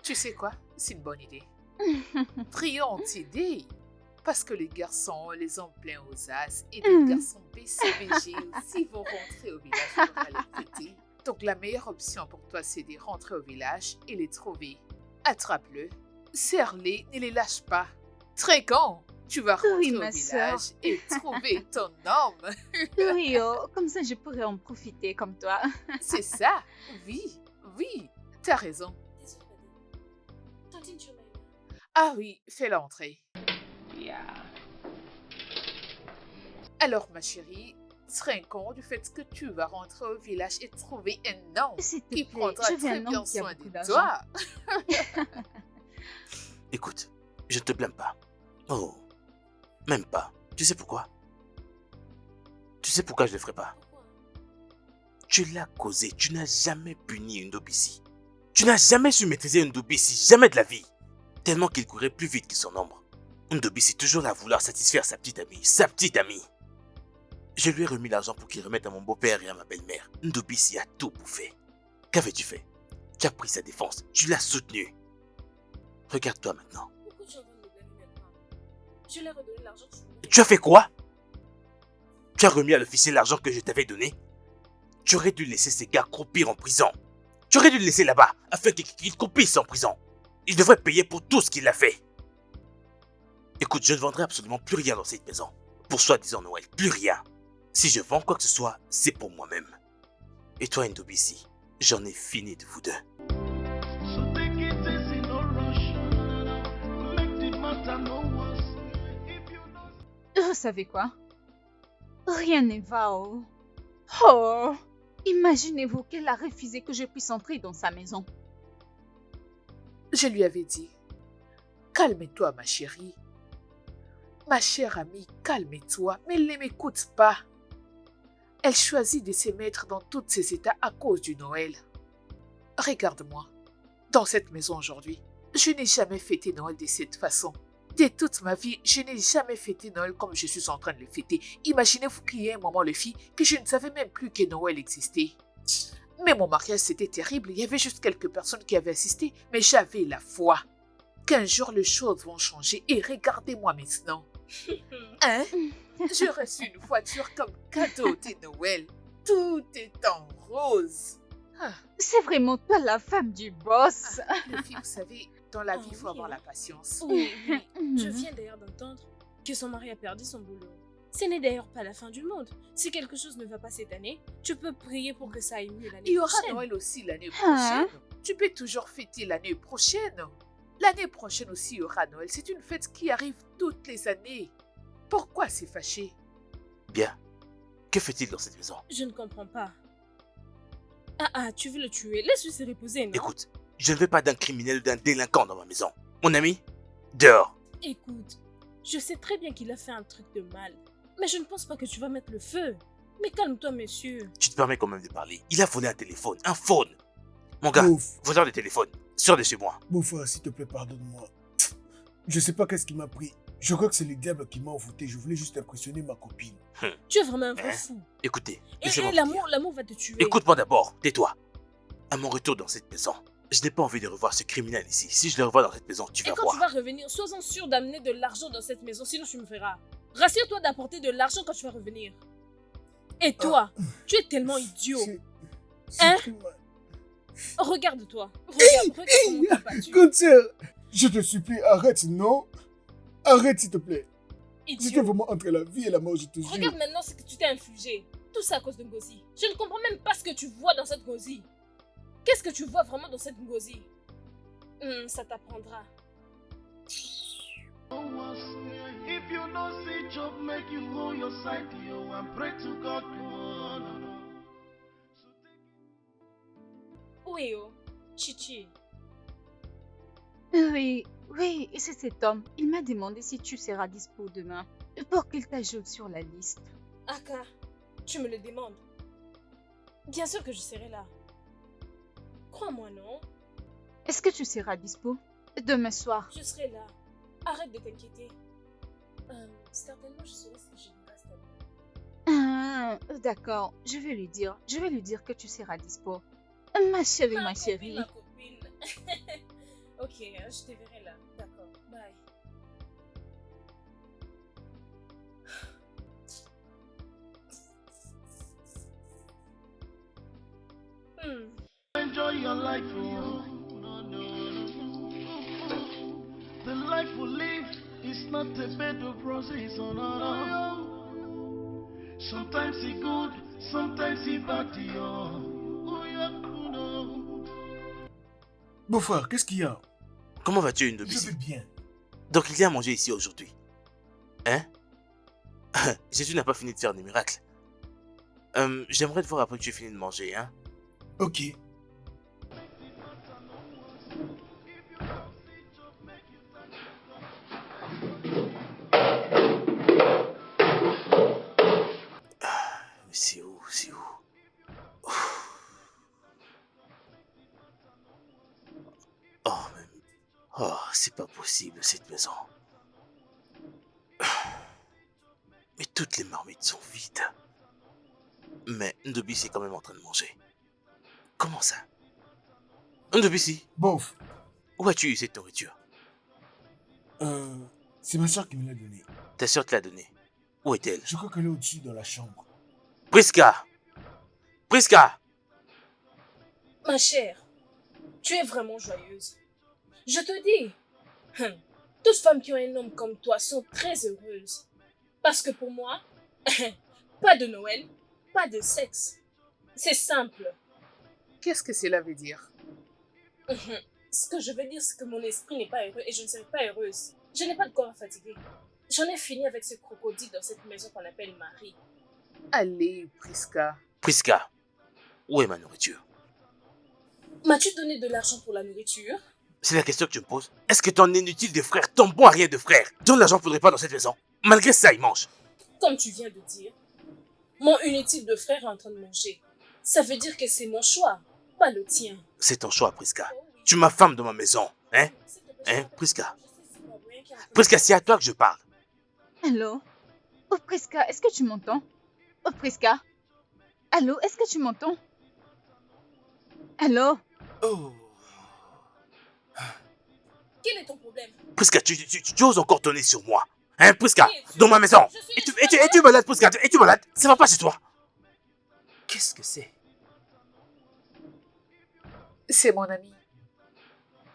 tu sais quoi? C'est une bonne idée. Brillante idée. Parce que les garçons, les hommes pleins aux as et les Mm. garçons BCBG aussi vont rentrer au village pour aller fêter. Donc la meilleure option pour toi, c'est de rentrer au village et les trouver. Attrape-le, serre-les, ne les lâche pas. Très con, tu vas rentrer Oui, au ma village sœur. et trouver ton homme. Oui, oh, comme ça je pourrais en profiter comme toi. C'est ça, oui, t'as raison. Désolée, madame. Tantine, tu m'aimes. Ah oui, fais-la entrer. Alors, ma chérie, tiens compte du fait que tu vas rentrer au village et trouver un homme S'il te qui plaît, prendra je veux très un bien homme qui a soin beaucoup de d'argent. toi. Écoute, je ne te blâme pas. Oh, même pas. Tu sais pourquoi? Tu sais pourquoi je ne le ferai pas? Pourquoi? Tu l'as causé, tu n'as jamais puni une Ndobisi. Tu n'as jamais su maîtriser une Ndobisi, jamais de la vie. Tellement qu'il courait plus vite que son ombre. Ndobisi toujours là à vouloir satisfaire sa petite amie, Je lui ai remis l'argent pour qu'il remette à mon beau-père et à ma belle-mère. Ndobisi a tout bouffé. Qu'avais-tu fait? Tu as pris sa défense, tu l'as soutenu. Regarde-toi maintenant. Pourquoi tu es en train de me blâmer maintenant? Je lui ai redonné l'argent que je voulais. Tu as fait quoi? Tu as remis à l'officier l'argent que je t'avais donné? Tu aurais dû laisser ces gars croupir en prison. Tu aurais dû le laisser là-bas afin qu'il croupisse en prison. Il devrait payer pour tout ce qu'il a fait. Écoute, je ne vendrai absolument plus rien dans cette maison. Pour soi-disant Noël, plus rien. Si je vends quoi que ce soit, c'est pour moi-même. Et toi, Ndobisi, j'en ai fini de vous deux. So take it easy, no rush. Make the matter no worse. If you don't Vous savez quoi? Rien ne va. Oh, imaginez-vous qu'elle a refusé que je puisse entrer dans sa maison. Je lui avais dit, calme-toi ma chérie. Ma chère amie, calme-toi, mais elle ne m'écoute pas. Elle choisit de se mettre dans tous ces états à cause du Noël. Regarde-moi, dans cette maison aujourd'hui, je n'ai jamais fêté Noël de cette façon. De toute ma vie, je n'ai jamais fêté Noël comme je suis en train de le fêter. Imaginez-vous qu'il y ait un moment, le fit, que je ne savais même plus que Noël existait. Mais mon mariage, c'était terrible. Il y avait juste quelques personnes qui avaient assisté, mais j'avais la foi qu'un jour les choses vont changer. Et regardez-moi maintenant. Hein? J'ai reçu une voiture comme cadeau de Noël. Tout est en rose. Ah, C'est vraiment toi la femme du boss. les filles, vous savez, dans la vie, il faut oui, avoir hein. la patience. Oui, oui. Je Mhm. viens d'ailleurs d'entendre que son mari a perdu son boulot. Ce n'est d'ailleurs pas la fin du monde. Si quelque chose ne va pas cette année, tu peux prier pour que ça aille mieux l'année Il y aura prochaine. Noël aussi l'année Hein? prochaine. Tu peux toujours fêter l'année prochaine. L'année prochaine aussi, il y aura Noël. C'est une fête qui arrive toutes les années. Pourquoi s'est fâché? Bien. Que fait-il dans cette maison? Je ne comprends pas. Ah, tu veux le tuer? Laisse-le se reposer, non? Écoute, je ne veux pas d'un criminel ou d'un délinquant dans ma maison. Mon ami, dehors. Écoute, je sais très bien qu'il a fait un truc de mal. Mais je ne pense pas que tu vas mettre le feu. Mais calme-toi, monsieur. Tu te permets quand même de parler. Il a volé un téléphone, un phone. Mon gars, Bouf, voleur de téléphone, sors de chez moi. Bofa, s'il te plaît, pardonne-moi. Je sais pas qu'est-ce qui m'a pris. Je crois que c'est le diable qui m'a envoûté. Je voulais juste impressionner ma copine. Tu es vraiment un vrai Hein? fou. Écoutez, Et laissez-moi vous dire. l'amour va te tuer. Écoute-moi d'abord, tais-toi. À mon retour dans cette maison, je n'ai pas envie de revoir ce criminel ici. Si je le revois dans cette maison, tu Et vas quand voir. tu vas revenir, sois-en sûr d'amener de l'argent dans cette maison, sinon tu me feras. Rassure-toi d'apporter de l'argent quand tu vas revenir. Et toi, tu es tellement idiot. C'est Hein? très mal. Regarde-toi. Regarde comment t'es battu. Gunther, je te supplie, arrête, non? Arrête, s'il te plaît. C'était Idiot. vraiment entre la vie et la mort, je te jure. Regarde maintenant ce que tu t'es infligé. Tout ça à cause de Ngozi. Je ne comprends même pas ce que tu vois dans cette Ngozi. Qu'est-ce que tu vois vraiment dans cette Ngozi? Ça t'apprendra. worse. If you don't see job, make you hold your side, yo, and pray to God. Oh, no, no. So take Oui, oh. Chichi. Oui, et c'est cet homme. Il m'a demandé si tu seras dispo demain pour qu'il t'ajoute sur la liste. Aka, tu me le demandes. Bien sûr que je serai là. Crois-moi, non? Est-ce que tu seras dispo demain soir? Je serai là. Arrête de t'inquiéter. Certainement, je serai si je ne reste à Ah, d'accord, je vais lui dire. Je vais lui dire que tu seras dispo. Ma chérie, ma chérie. Ma copine. Ok, je te verrai là. D'accord, bye. enjoy your life, oh. No, no, no. The life we live is not a bed of roses, oh, no, no. Sometimes it's good, sometimes it's bad, yo. Oh, yeah, no. Beau-frère, qu'est-ce qu'il y a? Comment vas-tu, Je Ndobisi? vais bien. Donc il y a à manger ici aujourd'hui. Hein? Jésus n'a pas fini de faire des miracles. J'aimerais te voir après que tu aies fini de manger, hein? Ok. Mais c'est où? C'est où? Oh, c'est pas possible cette maison. Mais toutes les marmites sont vides. Mais Ndobisi est quand même en train de manger. Comment ça? Ndobisi, Bof, où as-tu eu cette nourriture? c'est ma soeur qui me l'a donné. Ta soeur te l'a donnée. Où est-elle? Je crois qu'elle est au-dessus dans la chambre. Priska! Priska! Ma chère, tu es vraiment joyeuse. Je te dis, toutes femmes qui ont un homme comme toi sont très heureuses. Parce que pour moi, pas de Noël, pas de sexe. C'est simple. Qu'est-ce que cela veut dire? Ce que je veux dire, c'est que mon esprit n'est pas heureux et je ne serai pas heureuse. Je n'ai pas de corps à fatiguer. J'en ai fini avec ce crocodile dans cette maison qu'on appelle Marie. Allez, Prisca. Prisca, où est ma nourriture? M'as-tu donné de l'argent pour la nourriture? C'est la question que tu me poses. Est-ce que ton inutile de frère, ton bon à rien de frère, donne l'argent pour le repas dans cette maison? Malgré ça, il mange. Comme tu viens de dire, mon inutile de frère est en train de manger. Ça veut dire que c'est mon choix, pas le tien. C'est ton choix, Prisca. Tu m'as femme dans ma maison, hein? Hein, Prisca? Prisca, c'est à toi que je parle. Allô? Oh, Prisca, est-ce que tu m'entends? Oh, Prisca? Allô, est-ce que tu m'entends? Allô? Oh. Quel est ton problème? Prisca, tu oses encore tourner sur moi. Hein, Prisca? Dans ma maison. Es-tu malade, Prisca? Es-tu malade? Ça va pas chez toi? Qu'est-ce que c'est? C'est mon amie.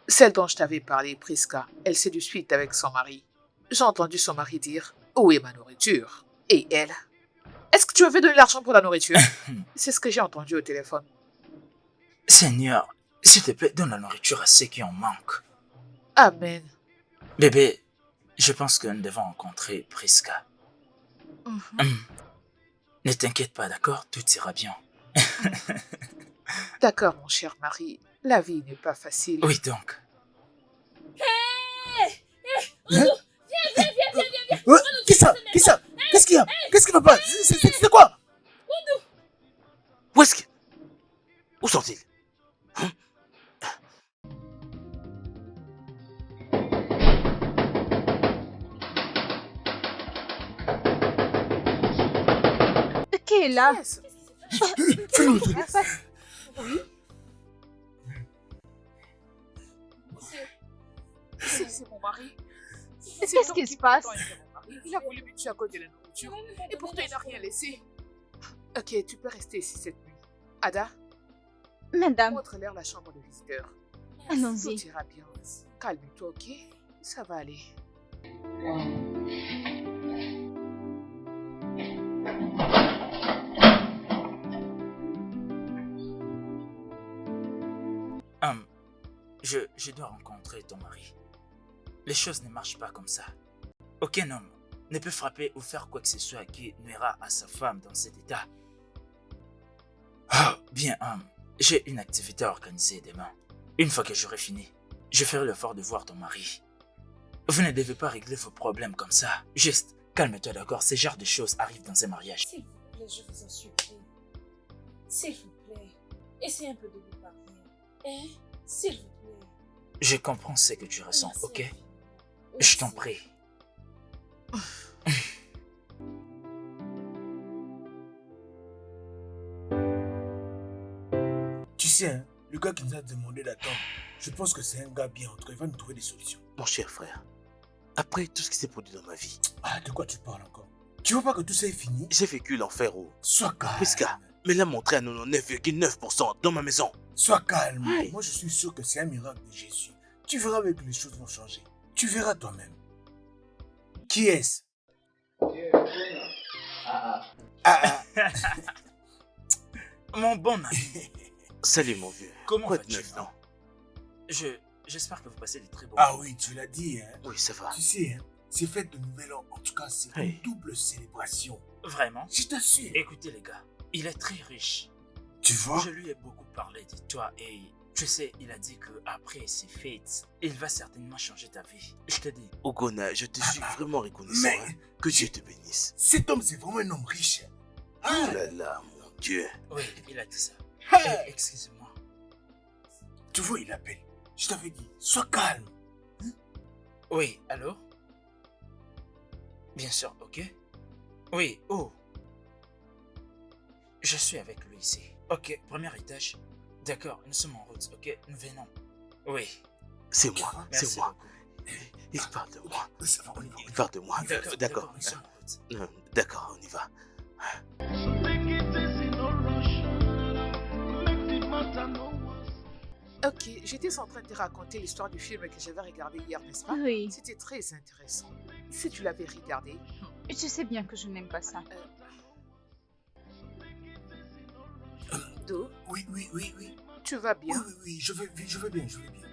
Celle dont je t'avais parlé, Prisca. Elle s'est du suite avec son mari. J'ai entendu son mari dire « Où est ma nourriture ?» Et elle « Est-ce que tu avais donné l'argent pour la nourriture ?» C'est ce que j'ai entendu au téléphone. Seigneur, s'il te plaît, donne la nourriture à ceux qui en manquent. Amen. Bébé, je pense que nous devons rencontrer Prisca. Ne t'inquiète pas, d'accord? Tout ira bien. D'accord, mon cher mari. La vie n'est pas facile. Oui, donc. Viens. Qui ça? Qui ça? Qu'est-ce qu'il y a? Qu'est-ce qui va pas? C'est quoi? Où est-ce que... Où sont-ils? Hein? Qui est là? Yes. Fais-le entrer. Oui. C'est mon mari. Qu'est-ce qui se passe? Il a voulu me tuer à cause de la nourriture. Et pourtant, il n'a rien laissé. Ok, tu peux rester ici cette nuit. Ada, Madame, montre-leur la chambre de visiteur. Tout allons-y. ira bien. Calme-toi, ok? Ça va aller. Je dois rencontrer ton mari. Les choses ne marchent pas comme ça. Aucun homme ne peut frapper ou faire quoi que ce soit qui nuira à sa femme dans cet état. Oh, bien, j'ai une activité à organiser demain. Une fois que j'aurai fini, je ferai l'effort de voir ton mari. Vous ne devez pas régler vos problèmes comme ça. Juste, calme-toi, d'accord? Ce genre de choses arrivent dans un mariage. S'il vous plaît, je vous en supplie. S'il vous plaît, essayez un peu de vous parler. Hein? S'il vous plaît. Je comprends ce que tu ressens, Merci ok? infiniment. Je t'en Merci. prie. Tu sais, hein, le gars qui nous a demandé d'attendre, je pense que c'est un gars bien entre eux. Il va nous trouver des solutions. Mon cher frère, après tout ce qui s'est produit dans ma vie, Ah, de quoi tu parles encore? Tu vois pas que tout ça est fini? j'ai vécu l'enfer où Sois calme. Prisca me l'a montré à 99,9% dans ma maison. Sois calme. Oui. Moi, je suis sûr que c'est un miracle de Jésus. Tu verras avec que les choses vont changer. Tu verras toi-même. Qui est-ce? Mon bon ami, Salut mon vieux. comment Quoi de vas-tu? neuf, non? J'espère que vous passez des très bons Ah moments. oui, tu l'as dit, hein. Oui, ça va. Tu sais, hein, ces fêtes de Nouvel An, en tout cas, c'est Oui. une double célébration. Vraiment? Je t'assure. Écoutez les gars, il est très riche. Tu vois? Je lui ai beaucoup parlé de toi et tu sais, il a dit que après ces fêtes, il va certainement changer ta vie. Je te dis. Ogona, je te suis vraiment reconnaissant. Mais- hein. Que Dieu te bénisse. Cet homme, c'est vraiment un homme riche. Hein. Oh là là, mon Dieu. Oui, il a dit ça. Hey. Excusez-moi. Tu vois, il appelle. Je t'avais dit, sois calme. Oui, allô? Bien sûr, ok? Oui, oh. Je suis avec lui ici. Ok, premier étage. D'accord, nous sommes en route, ok? Nous venons. Oui, C'est moi, merci c'est moi. beaucoup. Il parle de moi. Ça va, on y va. Il parle de moi. D'accord. nous sommes en route. D'accord, on y va. So take it easy, no rush. Make the matter no worse. Ok, j'étais en train de te raconter l'histoire du film que j'avais regardé hier, n'est-ce pas? Oui, C'était très intéressant. Si tu l'avais regardé, je sais bien que je n'aime pas ça. Do, Oui, oui, oui, oui. tu vas Oui, bien? oui, oui, je vais bien, je vais bien.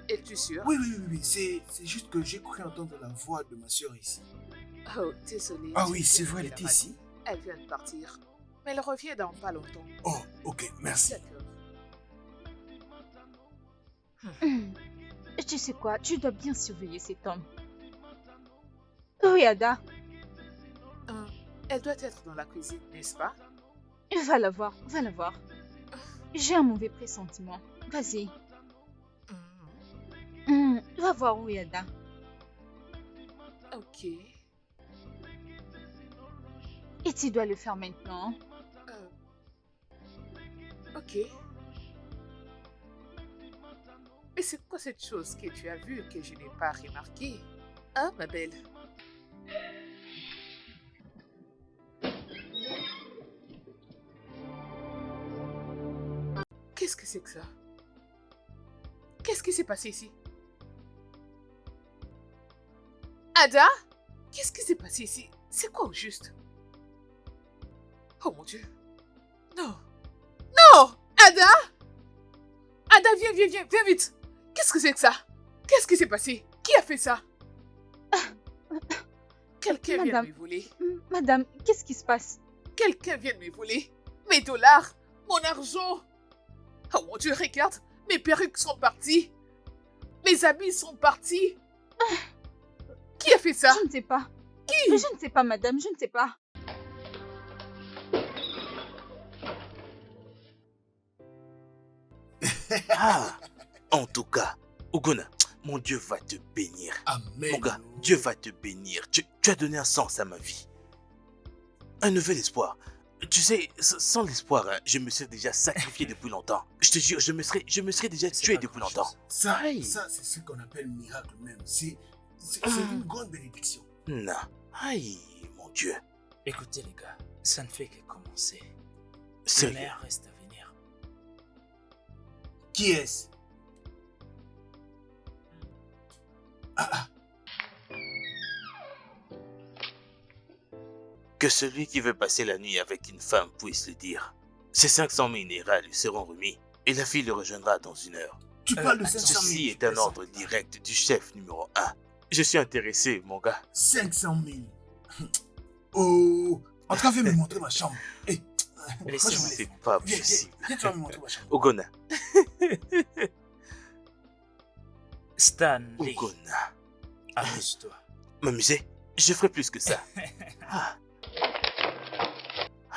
Es-tu sûr? Oui, oui, oui, oui, c'est juste que j'ai cru entendre la voix de ma soeur ici. Oh, désolé. Ah j'ai oui, oublié c'est de vrai, elle te était la ici. dire. Elle vient de partir. Mais elle revient dans pas longtemps. Oh, ok, merci. D'accord. Hum. Tu sais quoi, tu dois bien surveiller cet homme. Oui, Ada, Elle doit être dans la cuisine, n'est-ce pas? va la voir, va la voir. J'ai un mauvais pressentiment. Vas-y. Va voir où est Ada. Ok. Et tu dois le faire maintenant. Ok. Mais c'est quoi cette chose que tu as vue que je n'ai pas remarquée? Hein, ma belle? Qu'est-ce que c'est que ça? Qu'est-ce qui s'est passé ici? Ada? Qu'est-ce qui s'est passé ici? C'est quoi au juste? Oh mon Dieu. Non. Non! Ada? Ada, viens vite! Qu'est-ce que c'est que ça? Qu'est-ce qui s'est passé? Qui a fait ça? Quelqu'un vient de Madame. me voler. Madame, qu'est-ce qui se passe? Quelqu'un vient de me voler. Mes dollars, mon argent. Oh mon Dieu, regarde, mes perruques sont parties. Mes habits sont partis. Qui a fait ça? Je ne sais pas. Qui? Je ne sais pas, madame, je ne sais pas. Ah, en tout cas, Ogona, mon Dieu va te bénir. Amen. Mon gars, Dieu va te bénir. Tu as donné un sens à ma vie. Un nouvel espoir. Tu sais, sans l'espoir, hein, je me serais déjà sacrifié depuis longtemps. Je te jure, je me serais déjà C'est tué pas depuis grand-chose. longtemps. Ça, Aïe. ça c'est ce qu'on appelle miracle même. C'est une grande bénédiction. Non. Aïe, mon Dieu. Écoutez les gars, ça ne fait que commencer. Le Sérieux. meilleur reste à venir. Qui est-ce? Que celui qui veut passer la nuit avec une femme puisse le dire. Ces 500 000 Naira lui seront remis et la fille le rejoindra dans 1 heure. Tu parles de attends, 500 000. Ceci est un ordre direct du chef numéro 1. Je suis intéressé, mon gars. 500 000. Oh, en tout cas, viens me montrer ma chambre. Hey, moi, je Laissez-moi. vous laisse. C'est pas Viens, possible. viens, tu vas me montrer ma chambre. Ogona. Stanley, Ogona. amuse-toi. M'amuser? Je ferai plus que ça. Ah.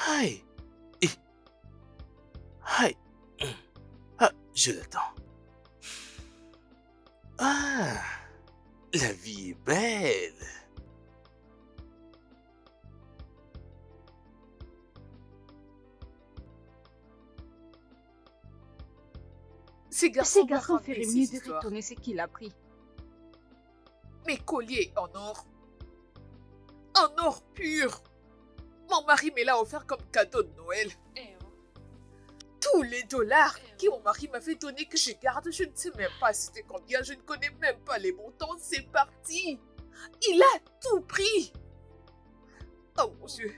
Aïe. Et. Aïe. Ah, je l'attends. Ah. La vie est belle. Ces Ces garçons garçons racontent feraient des mieux de histoires. retourner ce qu'il a pris. Mes colliers en or. En or pur. Mon mari me l'a offert comme cadeau de Noël. Eh oh. Tous les dollars que mon mari m'avait donné que je garde, je ne sais même pas c'était combien, je ne connais même pas les montants, c'est parti. Il a tout pris. Oh mon Dieu.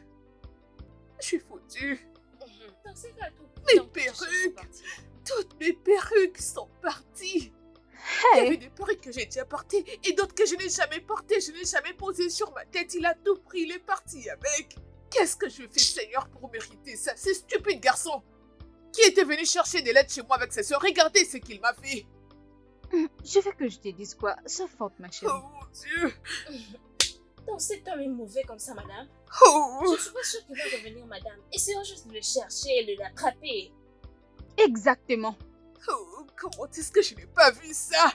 Je suis foutue. Dans ces cas, tout. Mes donc, tes choses sont perruques. parties. Toutes mes perruques sont parties. Il y avait Hey, des perruques que j'ai déjà portées et d'autres que je n'ai jamais portées. Je n'ai jamais posé sur ma tête. Il a tout pris, il est parti avec. Qu'est-ce que je fais, Seigneur, pour mériter ça? Ce stupide garçon qui était venu chercher des lettres chez moi avec sa soeur. Regardez ce qu'il m'a fait. je veux que je te dise quoi? Sois forte, ma chérie. Oh mon Dieu. Donc cet homme est mauvais comme ça, madame. Oh. Je suis pas sûre qu'il va revenir, madame. Essayons juste de le chercher et de l'attraper. Exactement. Oh, comment est-ce que je n'ai pas vu ça?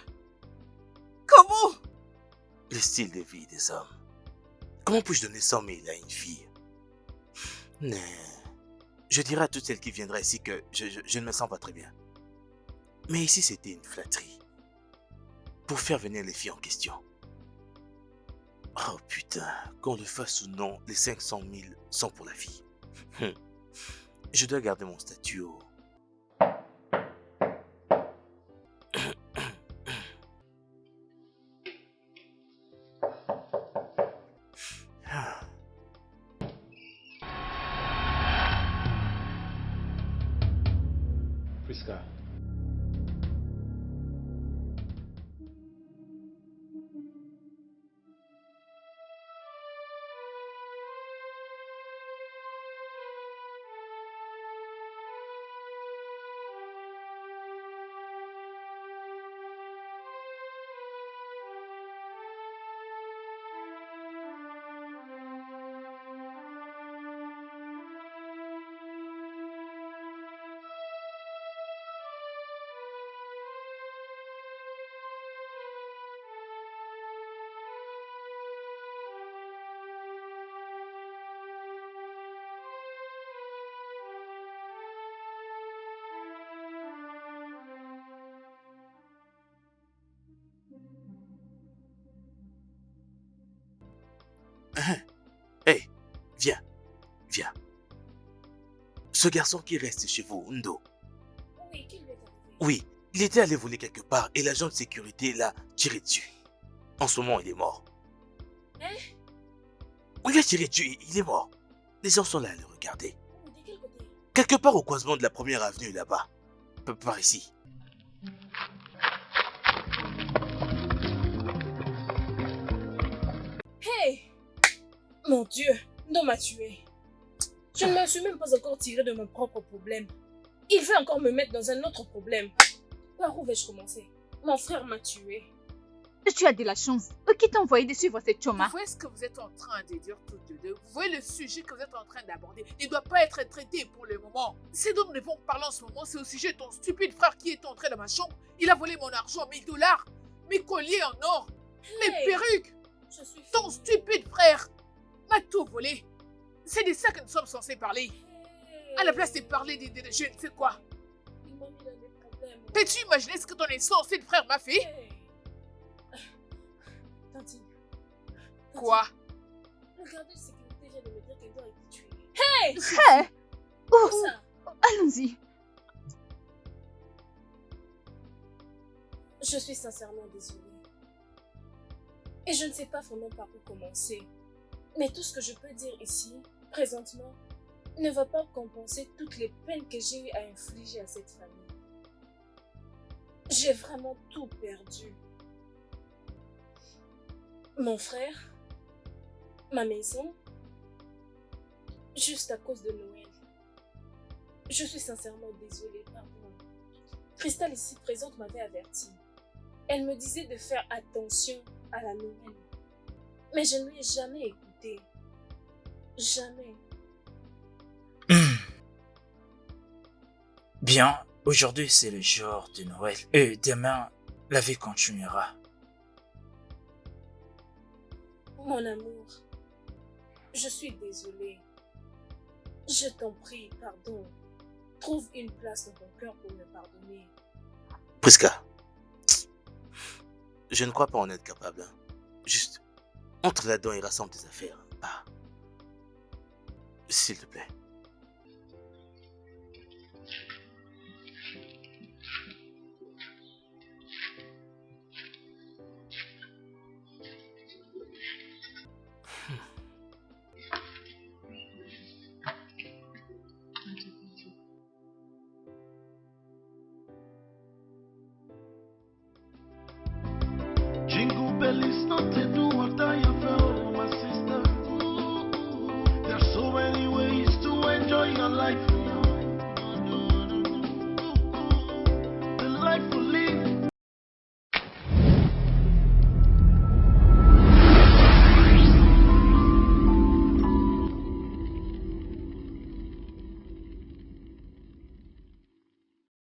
Comment? Le style de vie des hommes. Comment puis-je donner 100 000 à une fille? Non. Je dirais à toutes celles qui viendraient ici que je ne me sens pas très bien. Mais ici, c'était une flatterie. Pour faire venir les filles en question. Oh putain, qu'on le fasse ou non, les 500 000 sont pour la fille. Je dois garder mon statut au... Priska. Hey, viens, viens. Ce garçon qui reste chez vous, Ndo, Oui, qu'il lui est arrivé. oui, il était allé voler quelque part et l'agent de sécurité l'a tiré dessus. En ce moment, il est mort. Hein? On lui a tiré dessus, il est mort. Les gens sont là à le regarder. Oh, de quel côté? Quelque part au croisement de la première avenue là-bas. Par ici. Hey! Mon Dieu, Ndo m'a tué. Je ne me suis même pas encore tiré de mon propre problème. Il veut encore me mettre dans un autre problème. Par où vais-je commencer? Mon frère m'a tué. Tu as de la chance. Qui t'a envoyé de suivre cette Vous choma? voyez ce que vous êtes en train de dire toutes les deux? Vous voyez le sujet que vous êtes en train d'aborder? Il ne doit pas être traité pour le moment. Ce dont nous devons parler en ce moment, c'est au sujet de ton stupide frère qui est entré dans ma chambre. Il a volé mon argent, mes dollars, mes colliers en or, mes Hey! perruques. Je suis Ton finie. stupide frère m'a tout volé. C'est de ça que nous sommes censés parler. À la place de parler de je ne sais quoi. Il m'a mis dans des problèmes. Peux-tu imaginer ce que ton insensé frère m'a fait? Hey! Tantine. Quoi? Le gardien de sécurité vient de me dire qu'Endo a été tué. Hey! Hé! Où Oh, ça? allons-y. Je suis sincèrement désolée. Et je ne sais pas vraiment par où commencer. Mais tout ce que je peux dire ici, présentement, ne va pas compenser toutes les peines que j'ai eu à infliger à cette famille. J'ai vraiment tout perdu. Mon frère, ma maison, juste à cause de Noël. Je suis sincèrement désolée, pardon. Cristal ici présente m'avait averti. Elle me disait de faire attention à la Noël. Mais je ne lui ai jamais écouté. Jamais. Bien, aujourd'hui c'est le jour de Noël. Et demain, la vie continuera. Mon amour, je suis désolée. Je t'en prie, pardon. Trouve une place dans ton cœur pour me pardonner. Priska, je ne crois pas en être capable. Hein. Juste, entre là-dedans et rassemble tes affaires. Ah. S'il te plaît. Jingle bell is not a do